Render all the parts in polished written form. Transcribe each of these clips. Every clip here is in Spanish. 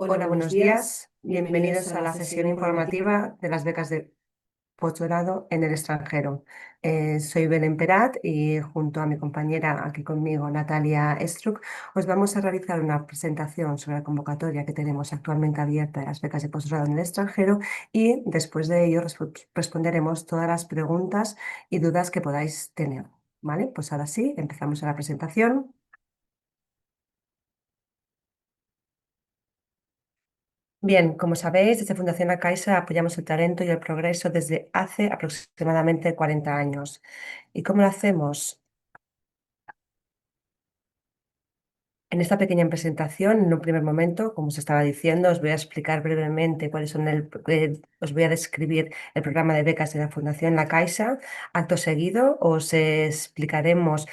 Hola, buenos días. Bienvenidos a la sesión informativa de las becas de posgrado en el extranjero. Soy Belén Perat y junto a mi compañera aquí conmigo, Natalia Struck, os vamos a realizar una presentación sobre la convocatoria que tenemos actualmente abierta de las becas de posgrado en el extranjero y después de ello responderemos todas las preguntas y dudas que podáis tener. ¿Vale? Pues ahora sí, empezamos a la presentación. Bien, como sabéis, desde Fundación La Caixa apoyamos el talento y el progreso desde hace aproximadamente 40 años. ¿Y cómo lo hacemos? En esta pequeña presentación, en un primer momento, como os estaba diciendo, os voy a explicar brevemente os voy a describir el programa de becas de la Fundación La Caixa. Acto seguido, os explicaremos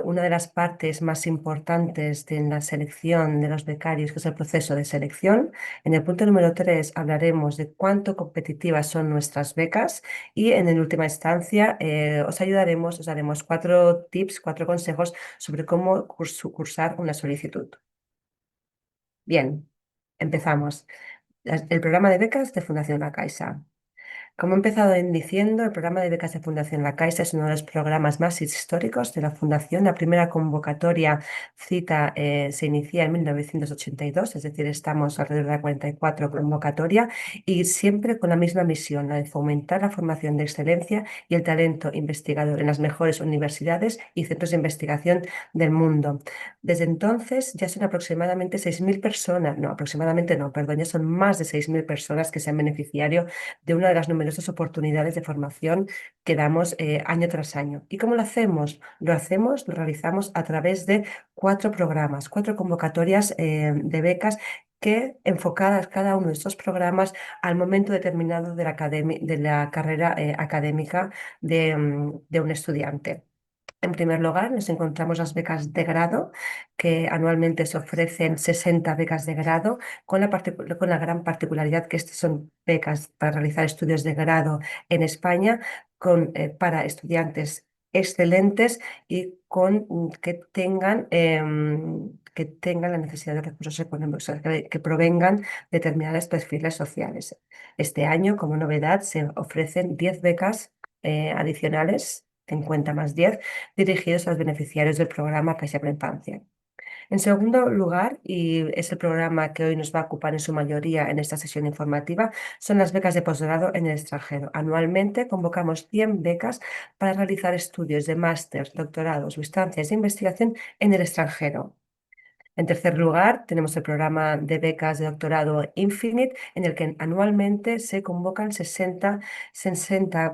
una de las partes más importantes de la selección de los becarios, que es el proceso de selección. En el punto número 3 hablaremos de cuánto competitivas son nuestras becas y en última instancia os daremos 4 tips, 4 consejos sobre cómo cursar una solicitud. Bien, empezamos. El programa de becas de Fundación La Caixa. Como he empezado diciendo, el programa de becas de Fundación La Caixa es uno de los programas más históricos de la Fundación. La primera convocatoria se inicia en 1982, es decir, estamos alrededor de la 44 convocatoria y siempre con la misma misión, la de fomentar la formación de excelencia y el talento investigador en las mejores universidades y centros de investigación del mundo. Desde entonces ya son aproximadamente 6.000 personas, no, aproximadamente no, perdón, ya son más de 6.000 personas que se han beneficiado de una de las numerosas oportunidades de formación que damos año tras año. ¿Y cómo lo hacemos? Lo realizamos a través de 4 programas, 4 convocatorias de becas que enfocadas cada uno de estos programas al momento determinado de la carrera académica de un estudiante. En primer lugar, nos encontramos las becas de grado, que anualmente se ofrecen 60 becas de grado, con la gran particularidad que estas son becas para realizar estudios de grado en España para estudiantes excelentes y que tengan la necesidad de recursos económicos, o sea, que provengan de determinados perfiles sociales. Este año, como novedad, se ofrecen 10 becas adicionales, 50 más 10 dirigidos a los beneficiarios del programa Caixa para la Infancia. En segundo lugar, y es el programa que hoy nos va a ocupar en su mayoría en esta sesión informativa, son las becas de posgrado en el extranjero. Anualmente convocamos 100 becas para realizar estudios de máster, doctorados o estancias de investigación en el extranjero. En tercer lugar, tenemos el programa de becas de doctorado Infinite, en el que anualmente se convocan 60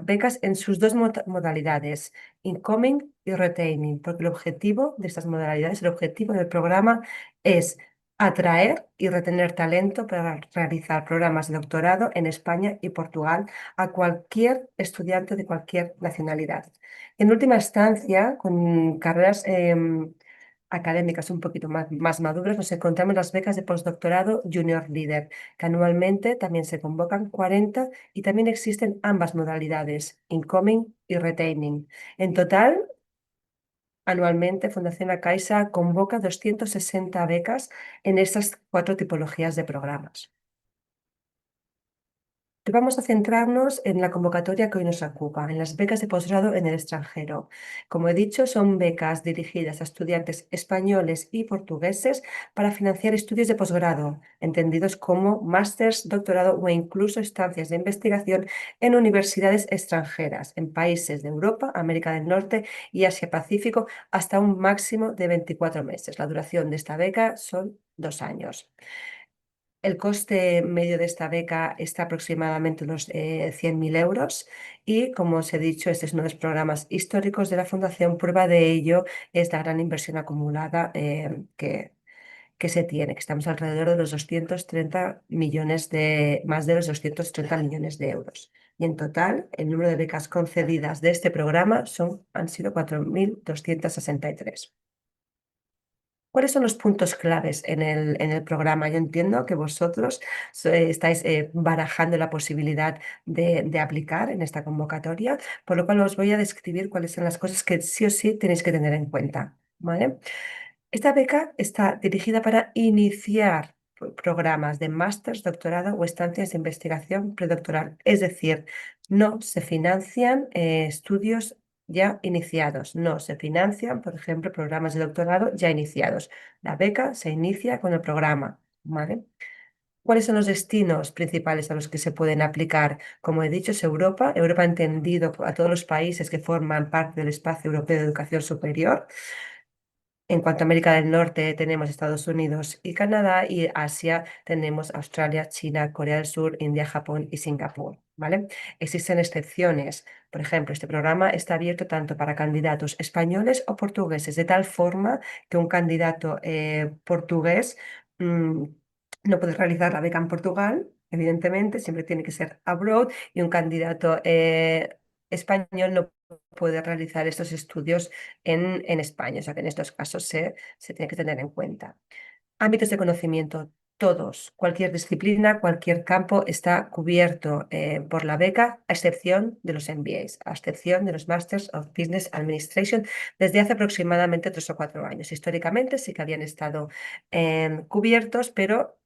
becas en sus dos modalidades, Incoming y Retaining, porque el objetivo de estas modalidades, el objetivo del programa es atraer y retener talento para realizar programas de doctorado en España y Portugal a cualquier estudiante de cualquier nacionalidad. En última instancia, con carreras académicas un poquito más maduras, nos encontramos las becas de postdoctorado Junior Leader, que anualmente también se convocan 40 y también existen ambas modalidades, Incoming y Retaining. En total, anualmente, Fundación La Caixa convoca 260 becas en estas 4 tipologías de programas. Vamos a centrarnos en la convocatoria que hoy nos ocupa, en las becas de posgrado en el extranjero. Como he dicho, son becas dirigidas a estudiantes españoles y portugueses para financiar estudios de posgrado, entendidos como másters, doctorado o incluso estancias de investigación en universidades extranjeras, en países de Europa, América del Norte y Asia-Pacífico, hasta un máximo de 24 meses. La duración de esta beca son 2 años. El coste medio de esta beca está aproximadamente unos 100.000 euros y, como os he dicho, este es uno de los programas históricos de la Fundación. Prueba de ello es la gran inversión acumulada que se tiene, que estamos alrededor de los 230 millones más de los 230 millones de euros. Y en total, el número de becas concedidas de este programa han sido 4.263. ¿Cuáles son los puntos claves en el programa? Yo entiendo que vosotros estáis barajando la posibilidad de aplicar en esta convocatoria, por lo cual os voy a describir cuáles son las cosas que sí o sí tenéis que tener en cuenta, ¿vale? Esta beca está dirigida para iniciar programas de máster, doctorado o estancias de investigación predoctoral. Es decir, no se financian estudios ya iniciados, no se financian, por ejemplo, programas de doctorado ya iniciados. La beca se inicia con el programa, ¿vale? ¿Cuáles son los destinos principales a los que se pueden aplicar? Como he dicho, es Europa. Europa ha entendido a todos los países que forman parte del espacio europeo de educación superior. En cuanto a América del Norte, tenemos Estados Unidos y Canadá, y Asia tenemos Australia, China, Corea del Sur, India, Japón y Singapur, ¿vale? Existen excepciones. Por ejemplo, este programa está abierto tanto para candidatos españoles o portugueses, de tal forma que un candidato portugués mm, no puede realizar la beca en Portugal, evidentemente, siempre tiene que ser abroad, y un candidato español no puede realizar estos estudios en España. O sea que en estos casos se tiene que tener en cuenta. Ámbitos de conocimiento, todos, cualquier disciplina, cualquier campo está cubierto por la beca, a excepción de los MBAs, a excepción de los Masters of Business Administration, desde hace aproximadamente 3 o 4 años. Históricamente sí que habían estado cubiertos, pero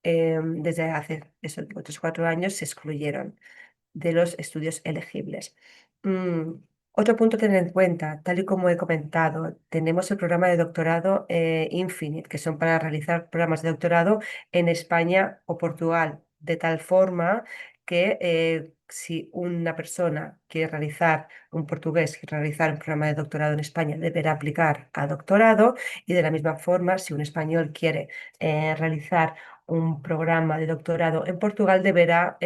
desde hace esos 3 o 4 años se excluyeron de los estudios elegibles. Mm, Otro punto a tener en cuenta, tal y como he comentado, tenemos el programa de doctorado Infinite, que son para realizar programas de doctorado en España o Portugal, de tal forma que si una persona quiere realizar, un portugués quiere realizar un programa de doctorado en España, deberá aplicar a doctorado, y de la misma forma, si un español quiere realizar un programa de doctorado en Portugal, deberá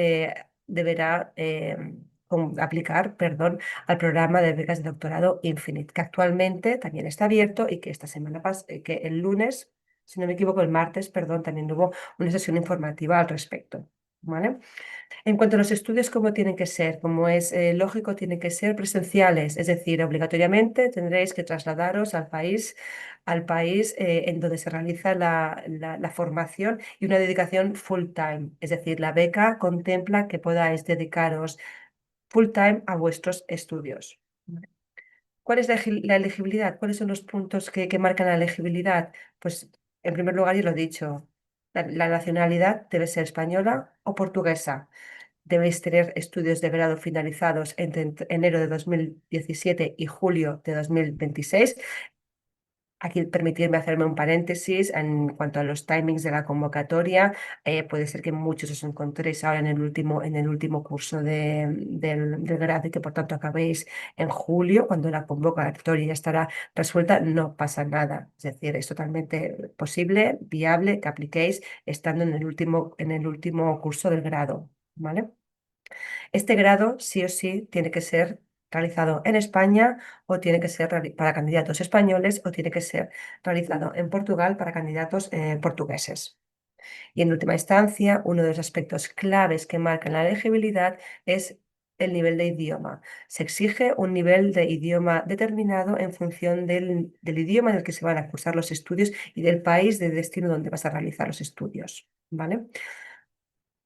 aplicar, perdón, al programa de becas de doctorado Infinite, que actualmente también está abierto y que esta semana que el lunes, si no me equivoco, el martes, perdón, también hubo una sesión informativa al respecto. ¿Vale? En cuanto a los estudios, ¿cómo tienen que ser? Como es lógico, tienen que ser presenciales, es decir, obligatoriamente tendréis que trasladaros al país en donde se realiza la formación, y una dedicación full time, es decir, la beca contempla que podáis dedicaros full time a vuestros estudios. ¿Cuál es la elegibilidad? ¿Cuáles son los puntos que marcan la elegibilidad? Pues, en primer lugar, ya lo he dicho, la nacionalidad debe ser española o portuguesa. Debéis tener estudios de grado finalizados entre enero de 2017 y julio de 2026. Aquí permitirme hacerme un paréntesis en cuanto a los timings de la convocatoria. Puede ser que muchos os encontréis ahora en el último curso del grado, y que por tanto acabéis en julio, cuando la convocatoria ya estará resuelta. No pasa nada. Es decir, es totalmente posible, viable que apliquéis estando en el último curso del grado. ¿Vale? Este grado sí o sí tiene que ser realizado en España, o tiene que ser para candidatos españoles, o tiene que ser realizado en Portugal para candidatos portugueses. Y en última instancia, uno de los aspectos claves que marcan la elegibilidad es el nivel de idioma. Se exige un nivel de idioma determinado en función del idioma en el que se van a cursar los estudios y del país de destino donde vas a realizar los estudios. ¿Vale?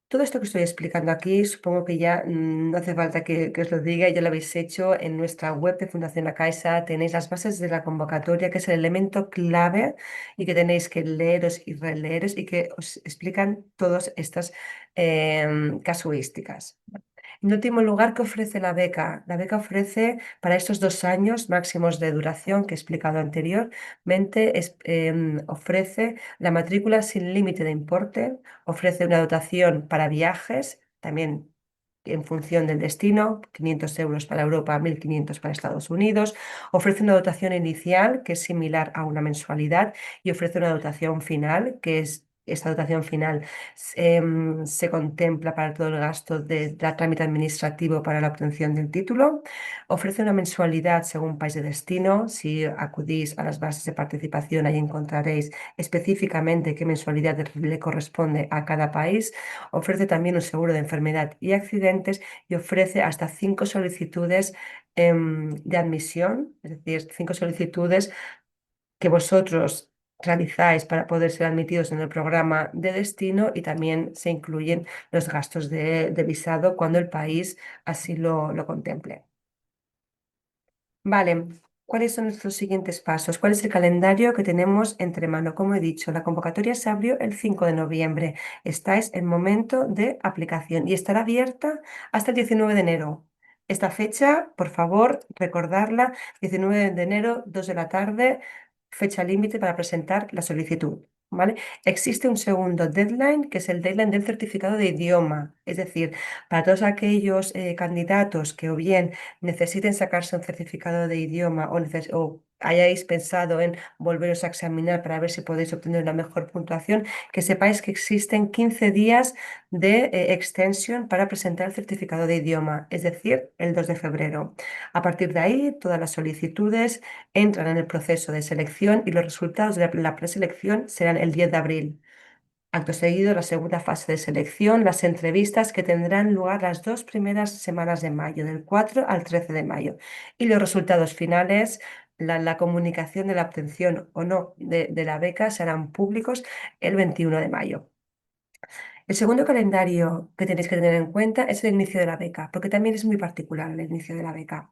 Todo esto que estoy explicando aquí, supongo que ya no hace falta que os lo diga, ya lo habéis hecho en nuestra web de Fundación La Caixa. Tenéis las bases de la convocatoria, que es el elemento clave y que tenéis que leeros y releeros, y que os explican todas estas casuísticas. En último lugar, ¿qué ofrece la beca? La beca ofrece, para estos 2 años máximos de duración que he explicado anteriormente, ofrece la matrícula sin límite de importe, ofrece una dotación para viajes, también en función del destino, 500 euros para Europa, 1.500 para Estados Unidos. Ofrece una dotación inicial que es similar a una mensualidad, y ofrece una dotación final, que es esta dotación final se contempla para todo el gasto de trámite administrativo para la obtención del título. Ofrece una mensualidad según país de destino. Si acudís a las bases de participación, ahí encontraréis específicamente qué mensualidad le corresponde a cada país. Ofrece también un seguro de enfermedad y accidentes, y ofrece hasta 5 solicitudes de admisión, es decir, 5 solicitudes que vosotros realizáis para poder ser admitidos en el programa de destino, y también se incluyen los gastos de visado cuando el país así lo contemple. Vale. ¿Cuáles son nuestros siguientes pasos? ¿Cuál es el calendario que tenemos entre mano? Como he dicho, la convocatoria se abrió el 5 de noviembre. Estáis en momento de aplicación y estará abierta hasta el 19 de enero. Esta fecha, por favor, recordarla, 19 de enero, 2 de la tarde, fecha límite para presentar la solicitud. ¿Vale? Existe un segundo deadline, que es el deadline del certificado de idioma. Es decir, para todos aquellos candidatos que o bien necesiten sacarse un certificado de idioma o hayáis pensado en volveros a examinar para ver si podéis obtener una mejor puntuación, que sepáis que existen 15 días de extensión para presentar el certificado de idioma, es decir, el 2 de febrero. A partir de ahí, todas las solicitudes entran en el proceso de selección y los resultados de la preselección serán el 10 de abril. Acto seguido, la segunda fase de selección, las entrevistas que tendrán lugar las 2 primeras semanas de mayo, del 4 al 13 de mayo. Y los resultados finales, la comunicación de la obtención o no de la beca serán públicos el 21 de mayo. El segundo calendario que tenéis que tener en cuenta es el inicio de la beca, porque también es muy particular el inicio de la beca.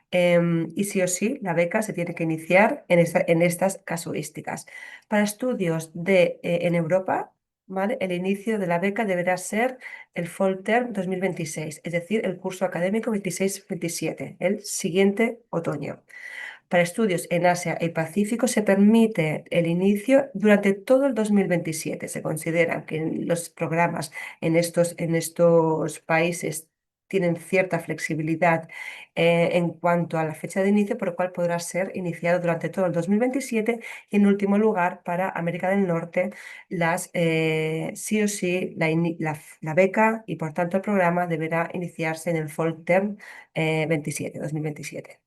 Y sí o sí, la beca se tiene que iniciar en estas casuísticas. Para estudios en Europa, ¿vale? El inicio de la beca deberá ser el Fall Term 2026, es decir, el curso académico 26-27, el siguiente otoño. Para estudios en Asia y Pacífico se permite el inicio durante todo el 2027. Se considera que los programas en estos países tienen cierta flexibilidad en cuanto a la fecha de inicio, por lo cual podrá ser iniciado durante todo el 2027 y en último lugar para América del Norte, sí o sí la beca y por tanto el programa deberá iniciarse en el Fall Term 2027.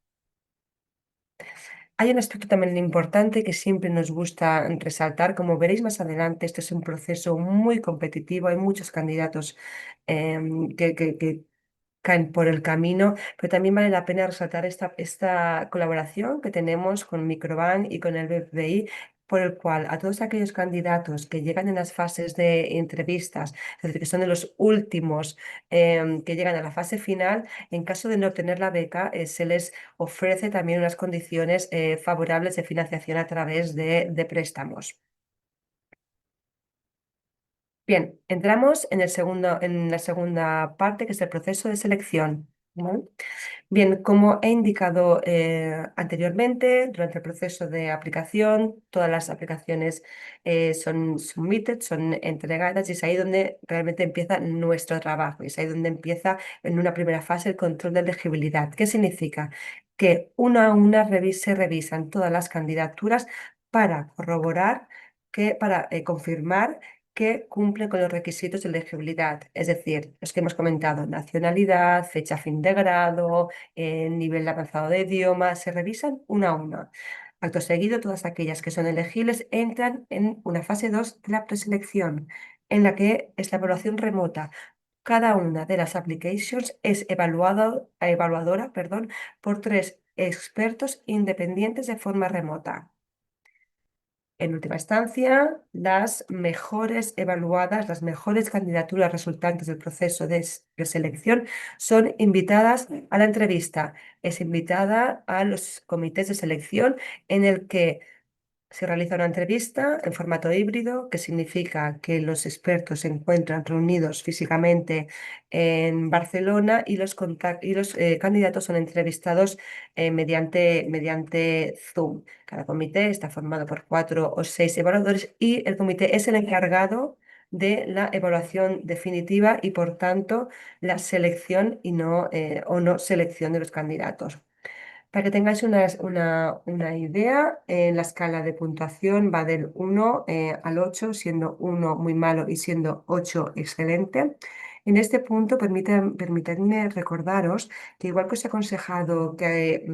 Hay un aspecto también importante que siempre nos gusta resaltar. Como veréis más adelante, este es un proceso muy competitivo. Hay muchos candidatos que caen por el camino, pero también vale la pena resaltar esta colaboración que tenemos con Microbank y con el BPI, por el cual a todos aquellos candidatos que llegan en las fases de entrevistas, es decir, que son de los últimos que llegan a la fase final, en caso de no obtener la beca, se les ofrece también unas condiciones favorables de financiación a través de préstamos. Bien, entramos en la segunda parte, que es el proceso de selección. ¿Vale? Bien, como he indicado anteriormente, durante el proceso de aplicación, todas las aplicaciones son submitted, son entregadas y es ahí donde realmente empieza nuestro trabajo. Y es ahí donde empieza en una primera fase el control de elegibilidad. ¿Qué significa? Que una a una se revisan todas las candidaturas para corroborar, para confirmar que cumplen con los requisitos de elegibilidad, es decir, los que hemos comentado, nacionalidad, fecha fin de grado, nivel avanzado de idioma, se revisan una a una. Acto seguido, todas aquellas que son elegibles entran en una fase 2 de la preselección, en la que es la evaluación remota. Cada una de las applications es evaluadora, perdón, por 3 expertos independientes de forma remota. En última instancia, las mejores evaluadas, las mejores candidaturas resultantes del proceso de selección son invitadas a la entrevista. Es invitada a los comités de selección en el que se realiza una entrevista en formato híbrido, que significa que los expertos se encuentran reunidos físicamente en Barcelona y los candidatos son entrevistados mediante Zoom. Cada comité está formado por 4 o 6 evaluadores y el comité es el encargado de la evaluación definitiva y, por tanto, la selección o no selección de los candidatos. Para que tengáis una idea, la escala de puntuación va del 1 al 8, siendo 1 muy malo y siendo 8 excelente. En este punto, permitidme recordaros que igual que os he aconsejado que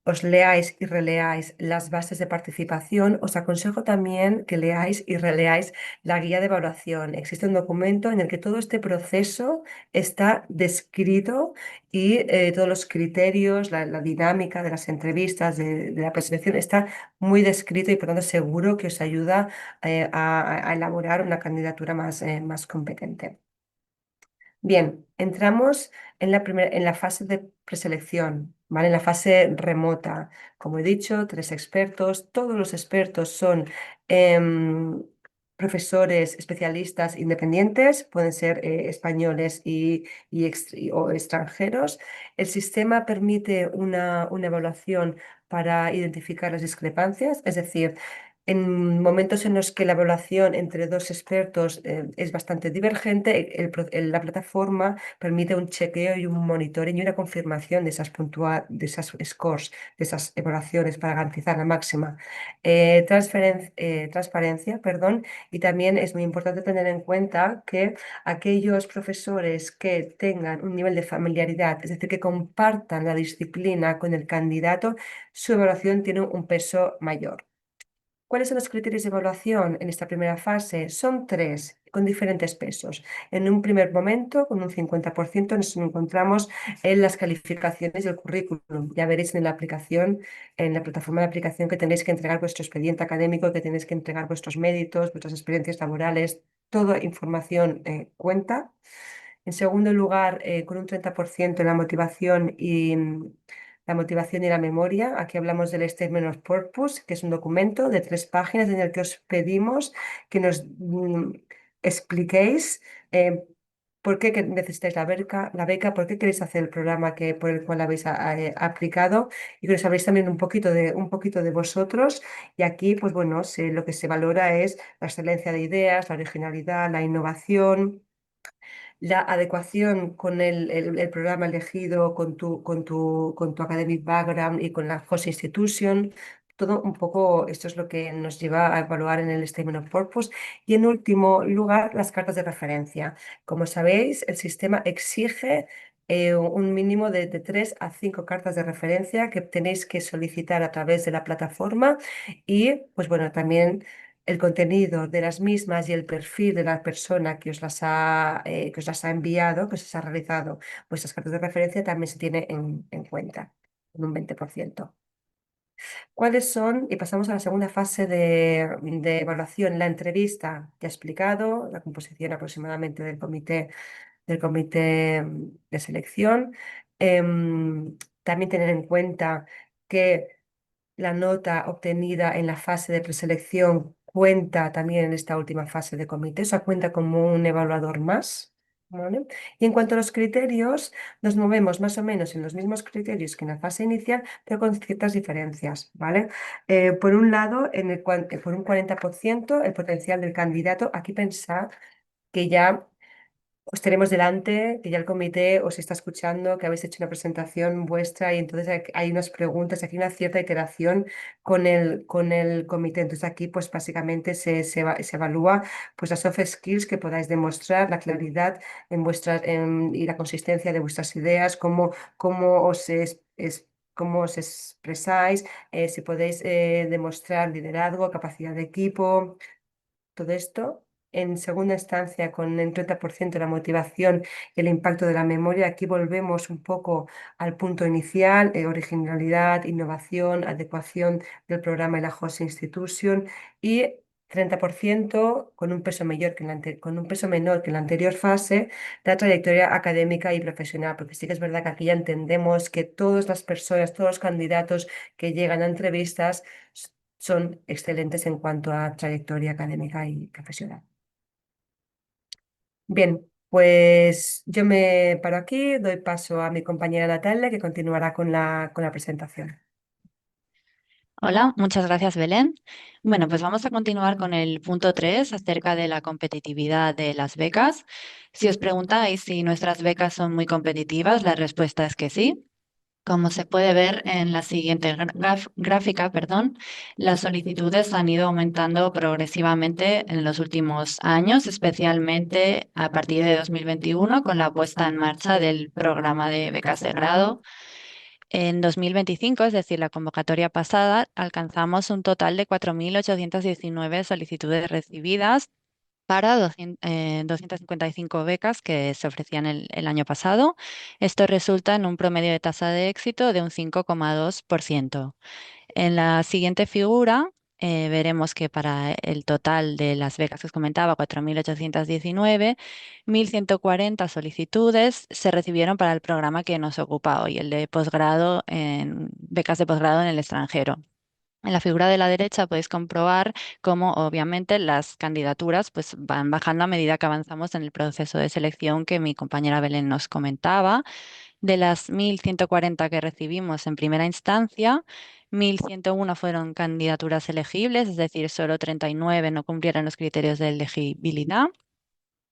os leáis y releáis las bases de participación, os aconsejo también que leáis y releáis la guía de evaluación. Existe un documento en el que todo este proceso está descrito y todos los criterios, la dinámica de las entrevistas, de la preselección, está muy descrito y por tanto seguro que os ayuda a elaborar una candidatura más competente. Bien, entramos en la fase de preselección, ¿vale? En la fase remota. Como he dicho, tres expertos. Todos los expertos son em, profesores especialistas independientes, pueden ser españoles o extranjeros. El sistema permite una evaluación para identificar las discrepancias, es decir, en momentos en los que la evaluación entre dos expertos es bastante divergente, la plataforma permite un chequeo y un monitoring y una confirmación de esas scores, de esas evaluaciones para garantizar la máxima transparencia, perdón, y también es muy importante tener en cuenta que aquellos profesores que tengan un nivel de familiaridad, es decir, que compartan la disciplina con el candidato, su evaluación tiene un peso mayor. ¿Cuáles son los criterios de evaluación en esta primera fase? Son tres, con diferentes pesos. En un primer momento, con un 50%, nos encontramos en las calificaciones del currículum. Ya veréis en la aplicación, en la plataforma de aplicación, que tenéis que entregar vuestro expediente académico, que tenéis que entregar vuestros méritos, vuestras experiencias laborales. Toda información cuenta. En segundo lugar, con un 30% en la motivación y la memoria. Aquí hablamos del Statement of Purpose, que es un documento de 3 páginas en el que os pedimos que nos expliquéis por qué que necesitáis la beca, por qué queréis hacer el programa por el cual habéis aplicado, y que nos habléis también un poquito de vosotros. Y aquí, pues bueno, lo que se valora es la excelencia de ideas, la originalidad, la innovación, la adecuación con el programa elegido, con tu academic background y con la host institution. Todo un poco, esto es lo que nos lleva a evaluar en el Statement of Purpose. Y en último lugar, las cartas de referencia. Como sabéis, el sistema exige un mínimo de 3 a 5 cartas de referencia que tenéis que solicitar a través de la plataforma, y pues bueno, también el contenido de las mismas y el perfil de la persona que os las ha enviado, que os ha realizado vuestras cartas de referencia, también se tiene en cuenta, en un 20%. ¿Cuáles son? Y pasamos a la segunda fase de evaluación, la entrevista. Ya he explicado la composición aproximadamente del comité de selección. También tener en cuenta que la nota obtenida en la fase de preselección cuenta también en esta última fase de comité, o sea, cuenta como un evaluador más. ¿Vale? Y en cuanto a los criterios, nos movemos más o menos en los mismos criterios que en la fase inicial, pero con ciertas diferencias, ¿vale? Por un lado, por un 40%, el potencial del candidato. Aquí pensad que ya os tenemos delante, que ya el comité os está escuchando, que habéis hecho una presentación vuestra, y entonces hay unas preguntas, aquí una cierta iteración con el comité. Entonces aquí pues básicamente se evalúa pues las soft skills que podáis demostrar, la claridad y la consistencia de vuestras ideas, cómo os expresáis, si podéis demostrar liderazgo, capacidad de equipo. Todo esto, en segunda instancia, con el 30% de la motivación y el impacto de la memoria. Aquí volvemos un poco al punto inicial: originalidad, innovación, adecuación del programa y la host institution. Y 30% con un peso mayor con un peso menor que en la anterior fase, la trayectoria académica y profesional, porque sí que es verdad que aquí ya entendemos que todas las personas, todos los candidatos que llegan a entrevistas son excelentes en cuanto a trayectoria académica y profesional. Bien, pues yo me paro aquí, doy paso a mi compañera Natalia, que continuará con la presentación. Hola, muchas gracias, Belén. Bueno, pues vamos a continuar con el punto 3 acerca de la competitividad de las becas. Si os preguntáis si nuestras becas son muy competitivas, la respuesta es que sí. Como se puede ver en la siguiente gráfica, perdón, las solicitudes han ido aumentando progresivamente en los últimos años, especialmente a partir de 2021 con la puesta en marcha del programa de becas de grado. En 2025, es decir, la convocatoria pasada, alcanzamos un total de 4.819 solicitudes recibidas para 255 becas que se ofrecían el año pasado. Esto resulta en un promedio de tasa de éxito de un 5,2%. En la siguiente figura veremos que para el total de las becas que os comentaba, 4.819, 1.140 solicitudes se recibieron para el programa que nos ocupa hoy, el de posgrado en becas de posgrado en el extranjero. En la figura de la derecha podéis comprobar cómo obviamente las candidaturas pues, van bajando a medida que avanzamos en el proceso de selección que mi compañera Belén nos comentaba. De las 1.140 que recibimos en primera instancia, 1.101 fueron candidaturas elegibles, es decir, solo 39 no cumplieron los criterios de elegibilidad.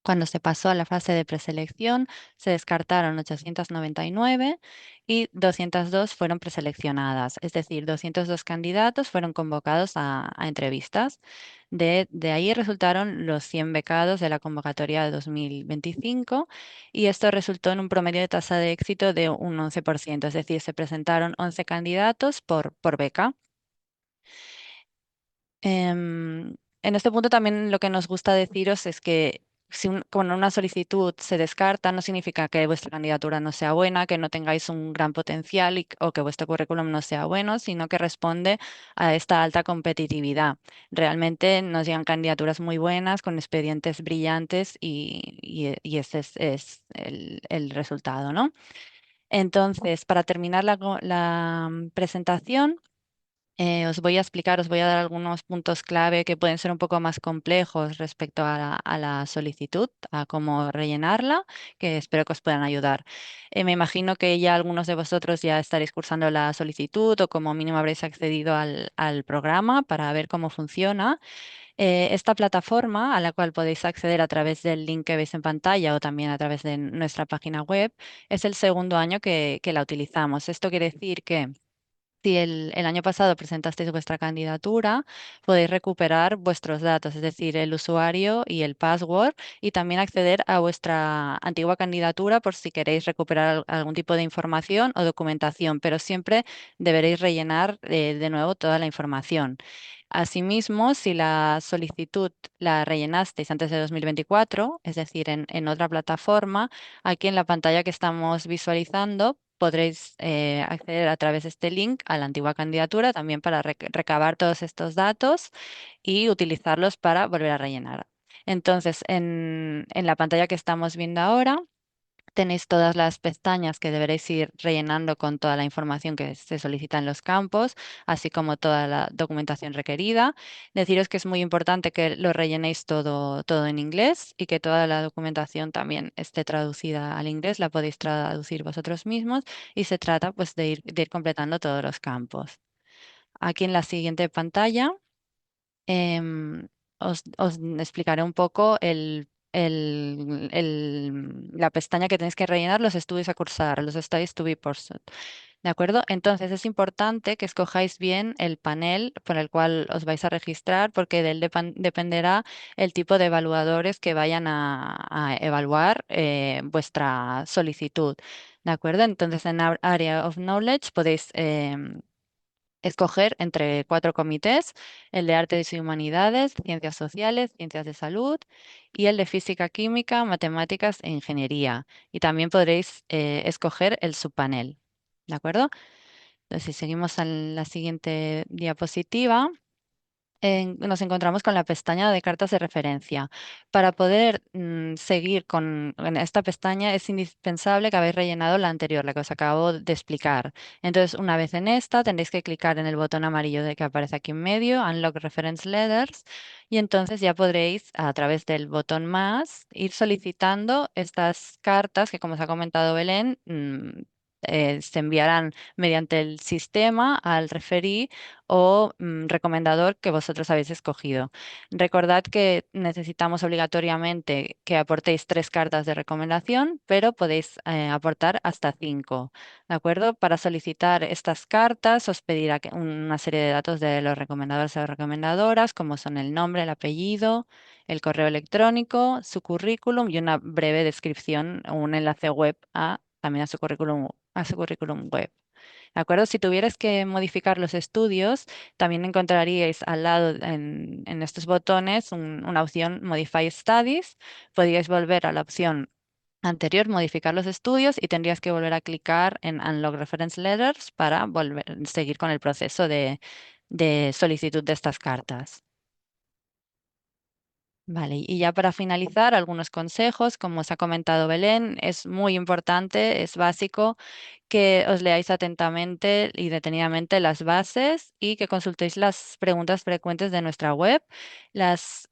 Cuando se pasó a la fase de preselección, se descartaron 899 y 202 fueron preseleccionadas, es decir, 202 candidatos fueron convocados a entrevistas. De ahí resultaron los 100 becados de la convocatoria de 2025 y esto resultó en un promedio de tasa de éxito de un 11%, es decir, se presentaron 11 candidatos por beca. En este punto también lo que nos gusta deciros es que si con una solicitud se descarta, no significa que vuestra candidatura no sea buena, que no tengáis un gran potencial o que vuestro currículum no sea bueno, sino que responde a esta alta competitividad. Realmente nos llegan candidaturas muy buenas, con expedientes brillantes y ese es el resultado, ¿no? Entonces, para terminar la presentación, os voy a explicar, os voy a dar algunos puntos clave que pueden ser un poco más complejos respecto a la solicitud, a cómo rellenarla, que espero que os puedan ayudar. Me imagino que ya algunos de vosotros ya estaréis cursando la solicitud o como mínimo habréis accedido al programa para ver cómo funciona. Esta plataforma a la cual podéis acceder a través del link que veis en pantalla o también a través de nuestra página web es el segundo año que la utilizamos. Esto quiere decir que si el año pasado presentasteis vuestra candidatura, podéis recuperar vuestros datos, es decir, el usuario y el password, y también acceder a vuestra antigua candidatura por si queréis recuperar algún tipo de información o documentación, pero siempre deberéis rellenar de nuevo toda la información. Asimismo, si la solicitud la rellenasteis antes de 2024, es decir, en otra plataforma, aquí en la pantalla que estamos visualizando, podréis acceder a través de este link a la antigua candidatura también para recabar todos estos datos y utilizarlos para volver a rellenar. Entonces, en la pantalla que estamos viendo ahora, tenéis todas las pestañas que deberéis ir rellenando con toda la información que se solicita en los campos, así como toda la documentación requerida. Deciros que es muy importante que lo rellenéis todo en inglés y que toda la documentación también esté traducida al inglés, la podéis traducir vosotros mismos y se trata pues de ir completando todos los campos. Aquí en la siguiente pantalla em, os explicaré un poco la pestaña que tenéis que rellenar, los estudios a cursar, los studies to be pursued. ¿De acuerdo? Entonces es importante que escojáis bien el panel por el cual os vais a registrar, porque de él dependerá el tipo de evaluadores que vayan a evaluar vuestra solicitud. ¿De acuerdo? Entonces en Area of Knowledge podéis escoger entre cuatro comités, el de Artes y Humanidades, Ciencias Sociales, Ciencias de Salud y el de Física, Química, Matemáticas e Ingeniería. Y también podréis escoger el subpanel. ¿De acuerdo? Entonces, si seguimos a la siguiente diapositiva, nos encontramos con la pestaña de cartas de referencia. Para poder seguir en esta pestaña es indispensable que habéis rellenado la anterior, la que os acabo de explicar. Entonces, una vez en esta, tendréis que clicar en el botón amarillo que aparece aquí en medio, Unlock Reference Letters, y entonces ya podréis, a través del botón más, ir solicitando estas cartas que, como os ha comentado Belén, se enviarán mediante el sistema al referí o recomendador que vosotros habéis escogido. Recordad que necesitamos obligatoriamente que aportéis 3 cartas de recomendación, pero podéis aportar hasta 5. ¿De acuerdo? Para solicitar estas cartas os pedirá una serie de datos de los recomendadores o recomendadoras, como son el nombre, el apellido, el correo electrónico, su currículum y una breve descripción o un enlace web también a su currículum web. ¿De acuerdo? Si tuvieras que modificar los estudios, también encontraríais al lado en estos botones una opción Modify Studies. Podríais volver a la opción anterior, modificar los estudios y tendrías que volver a clicar en Unlock Reference Letters para seguir con el proceso de solicitud de estas cartas. Vale, y ya para finalizar, algunos consejos, como os ha comentado Belén, es muy importante, es básico que os leáis atentamente y detenidamente las bases y que consultéis las preguntas frecuentes de nuestra web. Las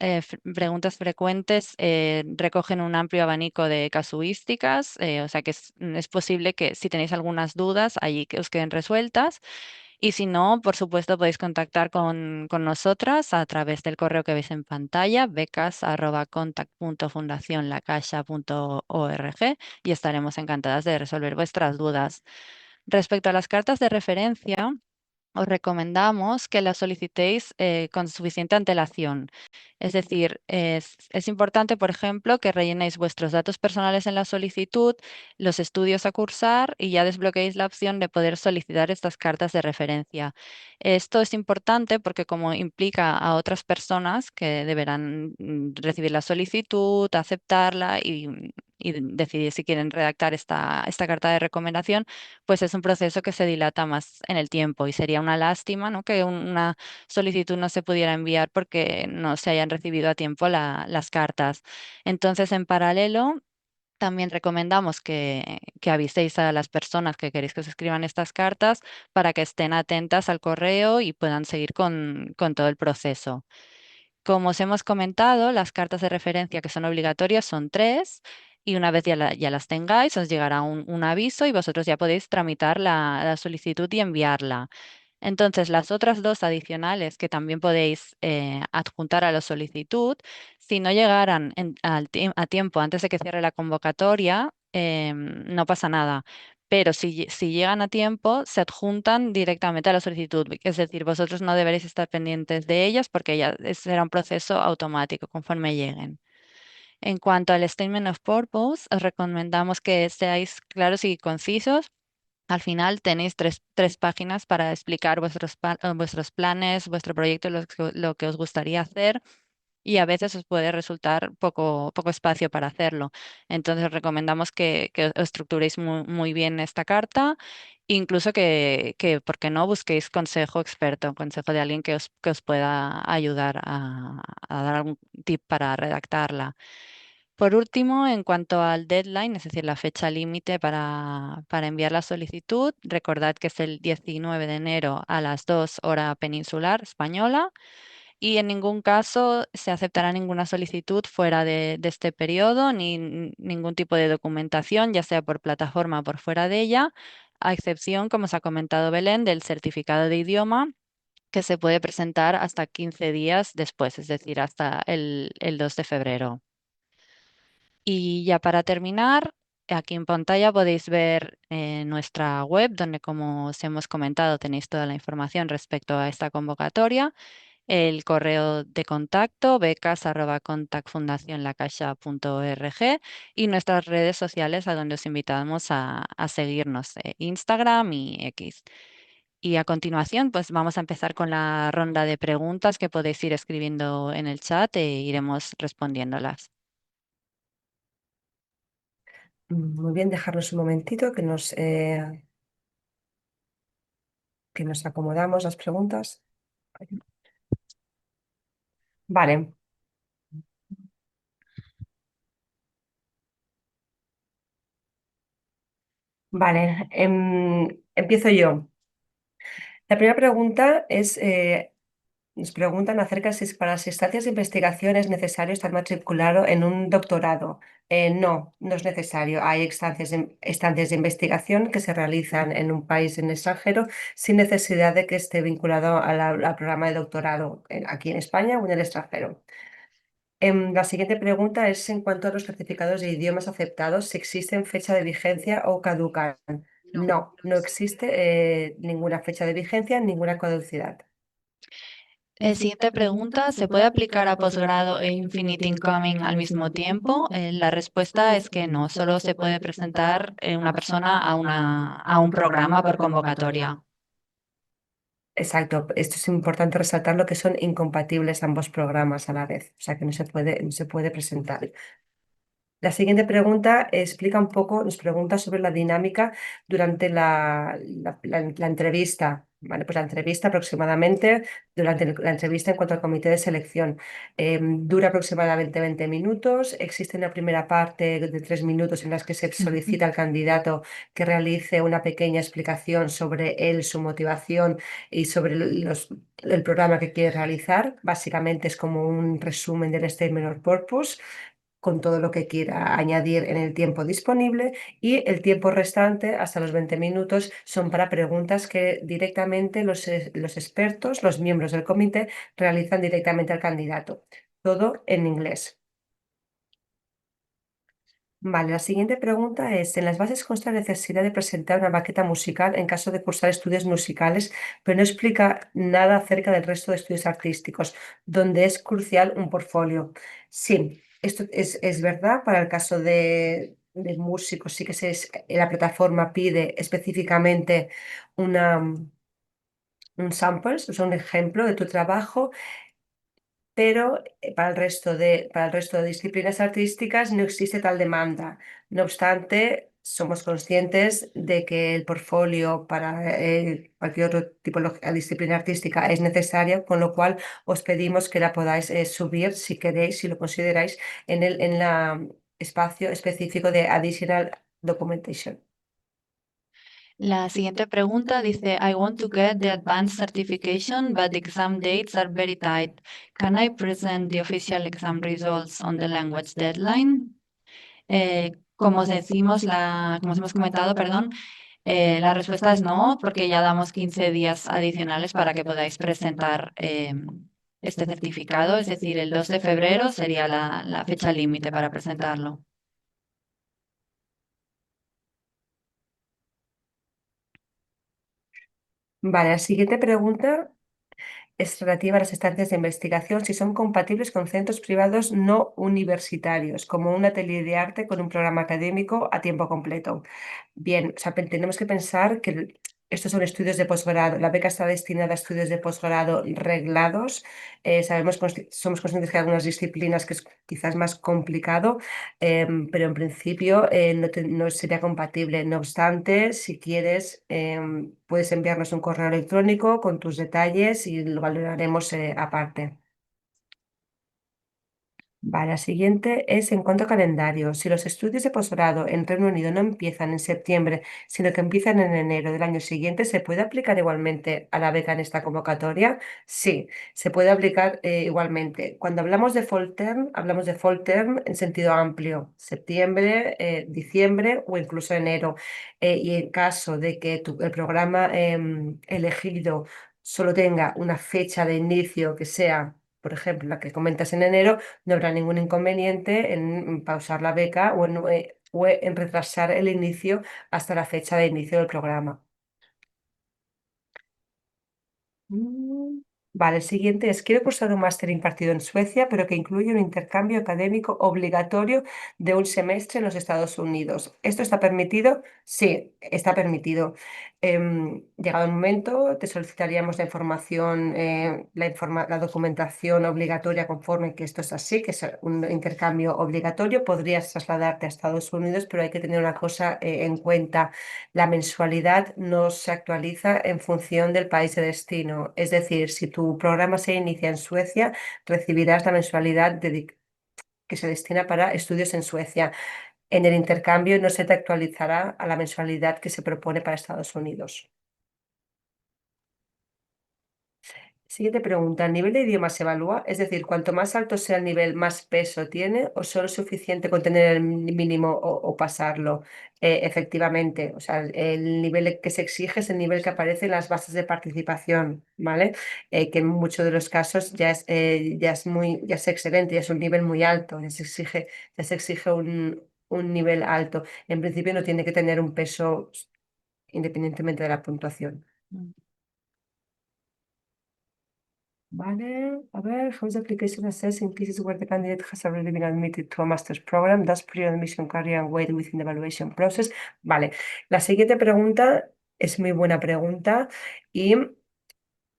preguntas frecuentes recogen un amplio abanico de casuísticas, o sea que es posible que si tenéis algunas dudas allí que os queden resueltas. Y si no, por supuesto, podéis contactar con nosotras a través del correo que veis en pantalla, becas@contact.fundacionlacaixa.org, y estaremos encantadas de resolver vuestras dudas. Respecto a las cartas de referencia, os recomendamos que las solicitéis con suficiente antelación. Es decir, es importante, por ejemplo, que rellenéis vuestros datos personales en la solicitud, los estudios a cursar y ya desbloqueéis la opción de poder solicitar estas cartas de referencia. Esto es importante porque como implica a otras personas que deberán recibir la solicitud, aceptarla y decidir si quieren redactar esta carta de recomendación, pues es un proceso que se dilata más en el tiempo y sería una lástima, ¿no?, que una solicitud no se pudiera enviar porque no se hayan recibido a tiempo las cartas. Entonces, en paralelo, también recomendamos que aviséis a las personas que queréis que os escriban estas cartas para que estén atentas al correo y puedan seguir con todo el proceso. Como os hemos comentado, las cartas de referencia que son obligatorias son tres y una vez ya las tengáis, os llegará un aviso y vosotros ya podéis tramitar la solicitud y enviarla. Entonces, las otras dos adicionales que también podéis adjuntar a la solicitud, si no llegaran a tiempo antes de que cierre la convocatoria, no pasa nada. Pero si llegan a tiempo, se adjuntan directamente a la solicitud. Es decir, vosotros no deberéis estar pendientes de ellas porque ya será un proceso automático conforme lleguen. En cuanto al Statement of Purpose, os recomendamos que seáis claros y concisos. Al final tenéis tres páginas para explicar vuestros planes, vuestro proyecto, lo que os gustaría hacer, y a veces os puede resultar poco espacio para hacerlo. Entonces os recomendamos que os estructuréis muy bien esta carta, incluso ¿por qué no busquéis consejo experto, consejo de alguien que os pueda ayudar a dar algún tip para redactarla? Por último, en cuanto al deadline, es decir, la fecha límite para enviar la solicitud, recordad que es el 19 de enero a las 2 hora peninsular española y en ningún caso se aceptará ninguna solicitud fuera de este periodo ni ningún tipo de documentación, ya sea por plataforma o por fuera de ella, a excepción, como os ha comentado Belén, del certificado de idioma que se puede presentar hasta 15 días después, es decir, hasta el 2 de febrero. Y ya para terminar, aquí en pantalla podéis ver nuestra web, donde, como os hemos comentado, tenéis toda la información respecto a esta convocatoria, el correo de contacto, becas@contactfundacionlacaixa.org, y nuestras redes sociales a donde os invitamos a seguirnos, Instagram y X. Y a continuación, pues vamos a empezar con la ronda de preguntas que podéis ir escribiendo en el chat e iremos respondiéndolas. Muy bien, dejarnos un momentito que nos acomodamos las preguntas. Vale, vale. Empiezo yo. La primera pregunta es, nos preguntan acerca si para las instancias de investigación es necesario estar matriculado en un doctorado. No, no es necesario. Hay estancias de investigación que se realizan en un país en el extranjero sin necesidad de que esté vinculado al programa de doctorado aquí en España o en el extranjero. La siguiente pregunta es en cuanto a los certificados de idiomas aceptados, si existen fecha de vigencia o caducan. No, no existe ninguna fecha de vigencia, ninguna caducidad. Siguiente pregunta, ¿se puede aplicar a posgrado e Infinite Incoming al mismo tiempo? La respuesta es que no, solo se puede presentar una persona a un programa por convocatoria. Exacto, esto es importante resaltar lo que son incompatibles ambos programas a la vez, o sea que no se puede presentar. La siguiente pregunta explica un poco, nos pregunta sobre la dinámica durante la entrevista. Vale, pues la entrevista aproximadamente, durante la entrevista en cuanto al comité de selección, dura aproximadamente 20 minutos. Existe una primera parte de 3 minutos en las que se solicita al candidato que realice una pequeña explicación sobre él, su motivación y sobre el programa que quiere realizar. Básicamente es como un resumen del Statement of Purpose, con todo lo que quiera añadir en el tiempo disponible, y el tiempo restante, hasta los 20 minutos, son para preguntas que directamente los expertos, los miembros del comité, realizan directamente al candidato. Todo en inglés. Vale, la siguiente pregunta es, en las bases consta la necesidad de presentar una maqueta musical en caso de cursar estudios musicales, pero no explica nada acerca del resto de estudios artísticos, donde es crucial un portfolio. Sí, esto es verdad para el caso de músicos, sí que la plataforma pide específicamente un samples, o sea, un ejemplo de tu trabajo, pero para el resto de disciplinas artísticas no existe tal demanda. No obstante, somos conscientes de que el portfolio para cualquier otro tipo de disciplina artística es necesario, con lo cual os pedimos que la podáis subir si queréis, si lo consideráis, en la espacio específico de Additional Documentation. La siguiente pregunta dice, I want to get the advanced certification, but the exam dates are very tight. Can I present the official exam results on the language deadline? Como os hemos comentado, perdón, la respuesta es no, porque ya damos 15 días adicionales para que podáis presentar este certificado, es decir, el 2 de febrero sería la fecha límite para presentarlo. Vale, la siguiente pregunta es relativa a las estancias de investigación, si son compatibles con centros privados no universitarios, como un atelier de arte con un programa académico a tiempo completo. Bien, o sea, tenemos que pensar que estos son estudios de posgrado. La beca está destinada a estudios de posgrado reglados. Somos conscientes que hay algunas disciplinas que es quizás más complicado, pero en principio no sería compatible. No obstante, si quieres, puedes enviarnos un correo electrónico con tus detalles y lo valoraremos aparte. Vale, la siguiente es en cuanto a calendario. Si los estudios de posgrado en Reino Unido no empiezan en septiembre, sino que empiezan en enero del año siguiente, ¿se puede aplicar igualmente a la beca en esta convocatoria? Sí, se puede aplicar igualmente. Cuando hablamos de fall term en sentido amplio, septiembre, diciembre o incluso enero. Y en caso de que el programa elegido solo tenga una fecha de inicio que sea, por ejemplo, la que comentas en enero, no habrá ningún inconveniente en pausar la beca o en retrasar el inicio hasta la fecha de inicio del programa. Mm, Vale, el siguiente es, quiero cursar un máster impartido en Suecia, pero que incluye un intercambio académico obligatorio de un semestre en los Estados Unidos. ¿Esto está permitido? Sí, está permitido. Llegado el momento, te solicitaríamos la información, la documentación obligatoria conforme que esto es así, que es un intercambio obligatorio. Podrías trasladarte a Estados Unidos, pero hay que tener una cosa en cuenta. La mensualidad no se actualiza en función del país de destino. Es decir, si tu programa se inicia en Suecia, recibirás la mensualidad que se destina para estudios en Suecia. En el intercambio no se te actualizará a la mensualidad que se propone para Estados Unidos. Siguiente pregunta, ¿el nivel de idioma se evalúa? Es decir, cuanto más alto sea el nivel, más peso tiene o solo es suficiente con tener el mínimo o pasarlo. Efectivamente, o sea, el nivel que se exige es el nivel que aparece en las bases de participación, ¿vale? Que en muchos de los casos ya es excelente, ya es un nivel muy alto, ya se exige un nivel alto. En principio no tiene que tener un peso independientemente de la puntuación. Vale, a ver, how's the application assessed in cases where the candidate has already been admitted to a master's program, does pre-admission carry and weight within the evaluation process? Vale, la siguiente pregunta es muy buena pregunta y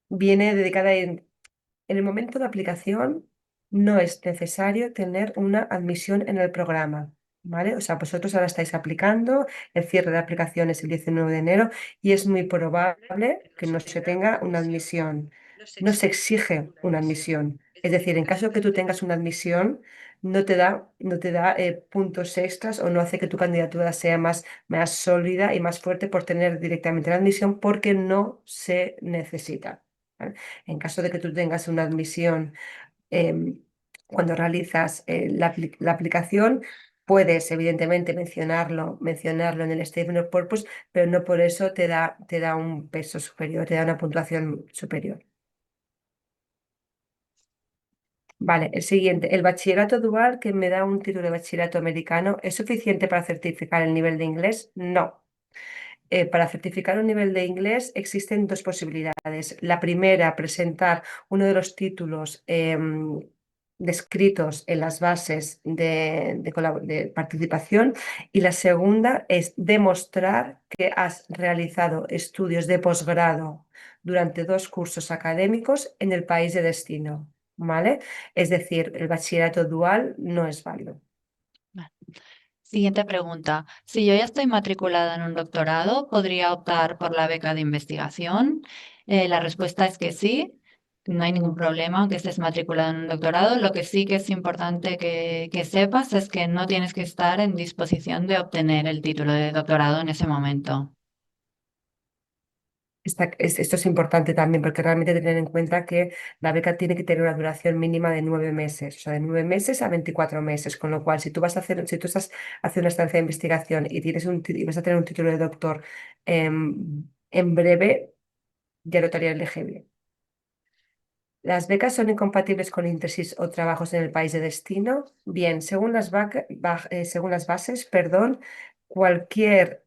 viene dedicada en el momento de aplicación no es necesario tener una admisión en el programa. ¿vale? O sea, vosotros ahora estáis aplicando, el cierre de aplicación es el 19 de enero y es muy probable que no se tenga una admisión. No se exige una admisión. Es decir, en caso de que tú tengas una admisión, no te da puntos extras o no hace que tu candidatura sea más sólida y más fuerte por tener directamente la admisión porque no se necesita. ¿Vale? En caso de que tú tengas una admisión em, cuando realizas la aplicación, puedes evidentemente mencionarlo en el Statement of Purpose, pero no por eso te da un peso superior, te da una puntuación superior. Vale, el siguiente, el bachillerato dual que me da un título de bachillerato americano, ¿es suficiente para certificar el nivel de inglés? No. Para certificar un nivel de inglés existen dos posibilidades. La primera, presentar uno de los títulos descritos en las bases de participación y la segunda es demostrar que has realizado estudios de posgrado durante 2 cursos académicos en el país de destino. ¿Vale? Es decir, el bachillerato dual no es válido. Vale. Siguiente pregunta. Si yo ya estoy matriculada en un doctorado, ¿podría optar por la beca de investigación? La respuesta es que sí. No hay ningún problema aunque estés matriculada en un doctorado. Lo que sí que es importante que sepas es que no tienes que estar en disposición de obtener el título de doctorado en ese momento. Esto es importante también porque realmente tener en cuenta que la beca tiene que tener una duración mínima de 9 meses, o sea, de 9 meses a 24 meses, con lo cual si tú estás haciendo una estancia de investigación y y vas a tener un título de doctor en breve, ya no estaría elegible. ¿Las becas son incompatibles con internship o trabajos en el país de destino? Bien, según las bases, perdón, cualquier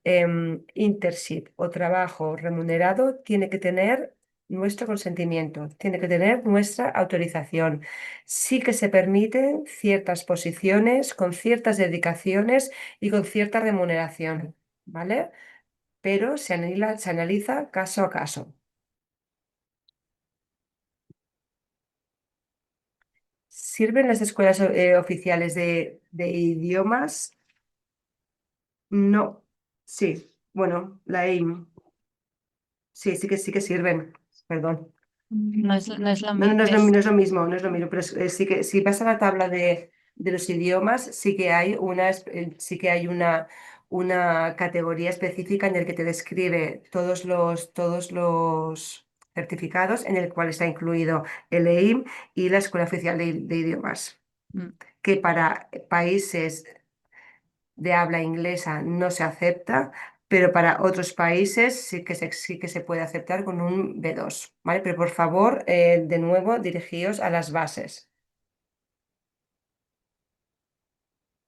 internship o trabajo remunerado tiene que tener nuestro consentimiento, tiene que tener nuestra autorización. Sí que se permiten ciertas posiciones con ciertas dedicaciones y con cierta remuneración, ¿vale? Pero se analiza caso a caso. ¿Sirven las escuelas oficiales de idiomas? No. Sí. Bueno, la EIM. Sí, sí que sirven. Perdón. No es lo No, no, mismo. no es lo mismo, no es lo mismo, pero sí que si vas a la tabla de los idiomas, sí que hay una categoría específica en el que te describe todos los certificados, en el cual está incluido el EIM y la Escuela Oficial de Idiomas, que para países de habla inglesa no se acepta, pero para otros países sí que se puede aceptar con un B2, ¿vale? Pero por favor, de nuevo, dirigíos a las bases.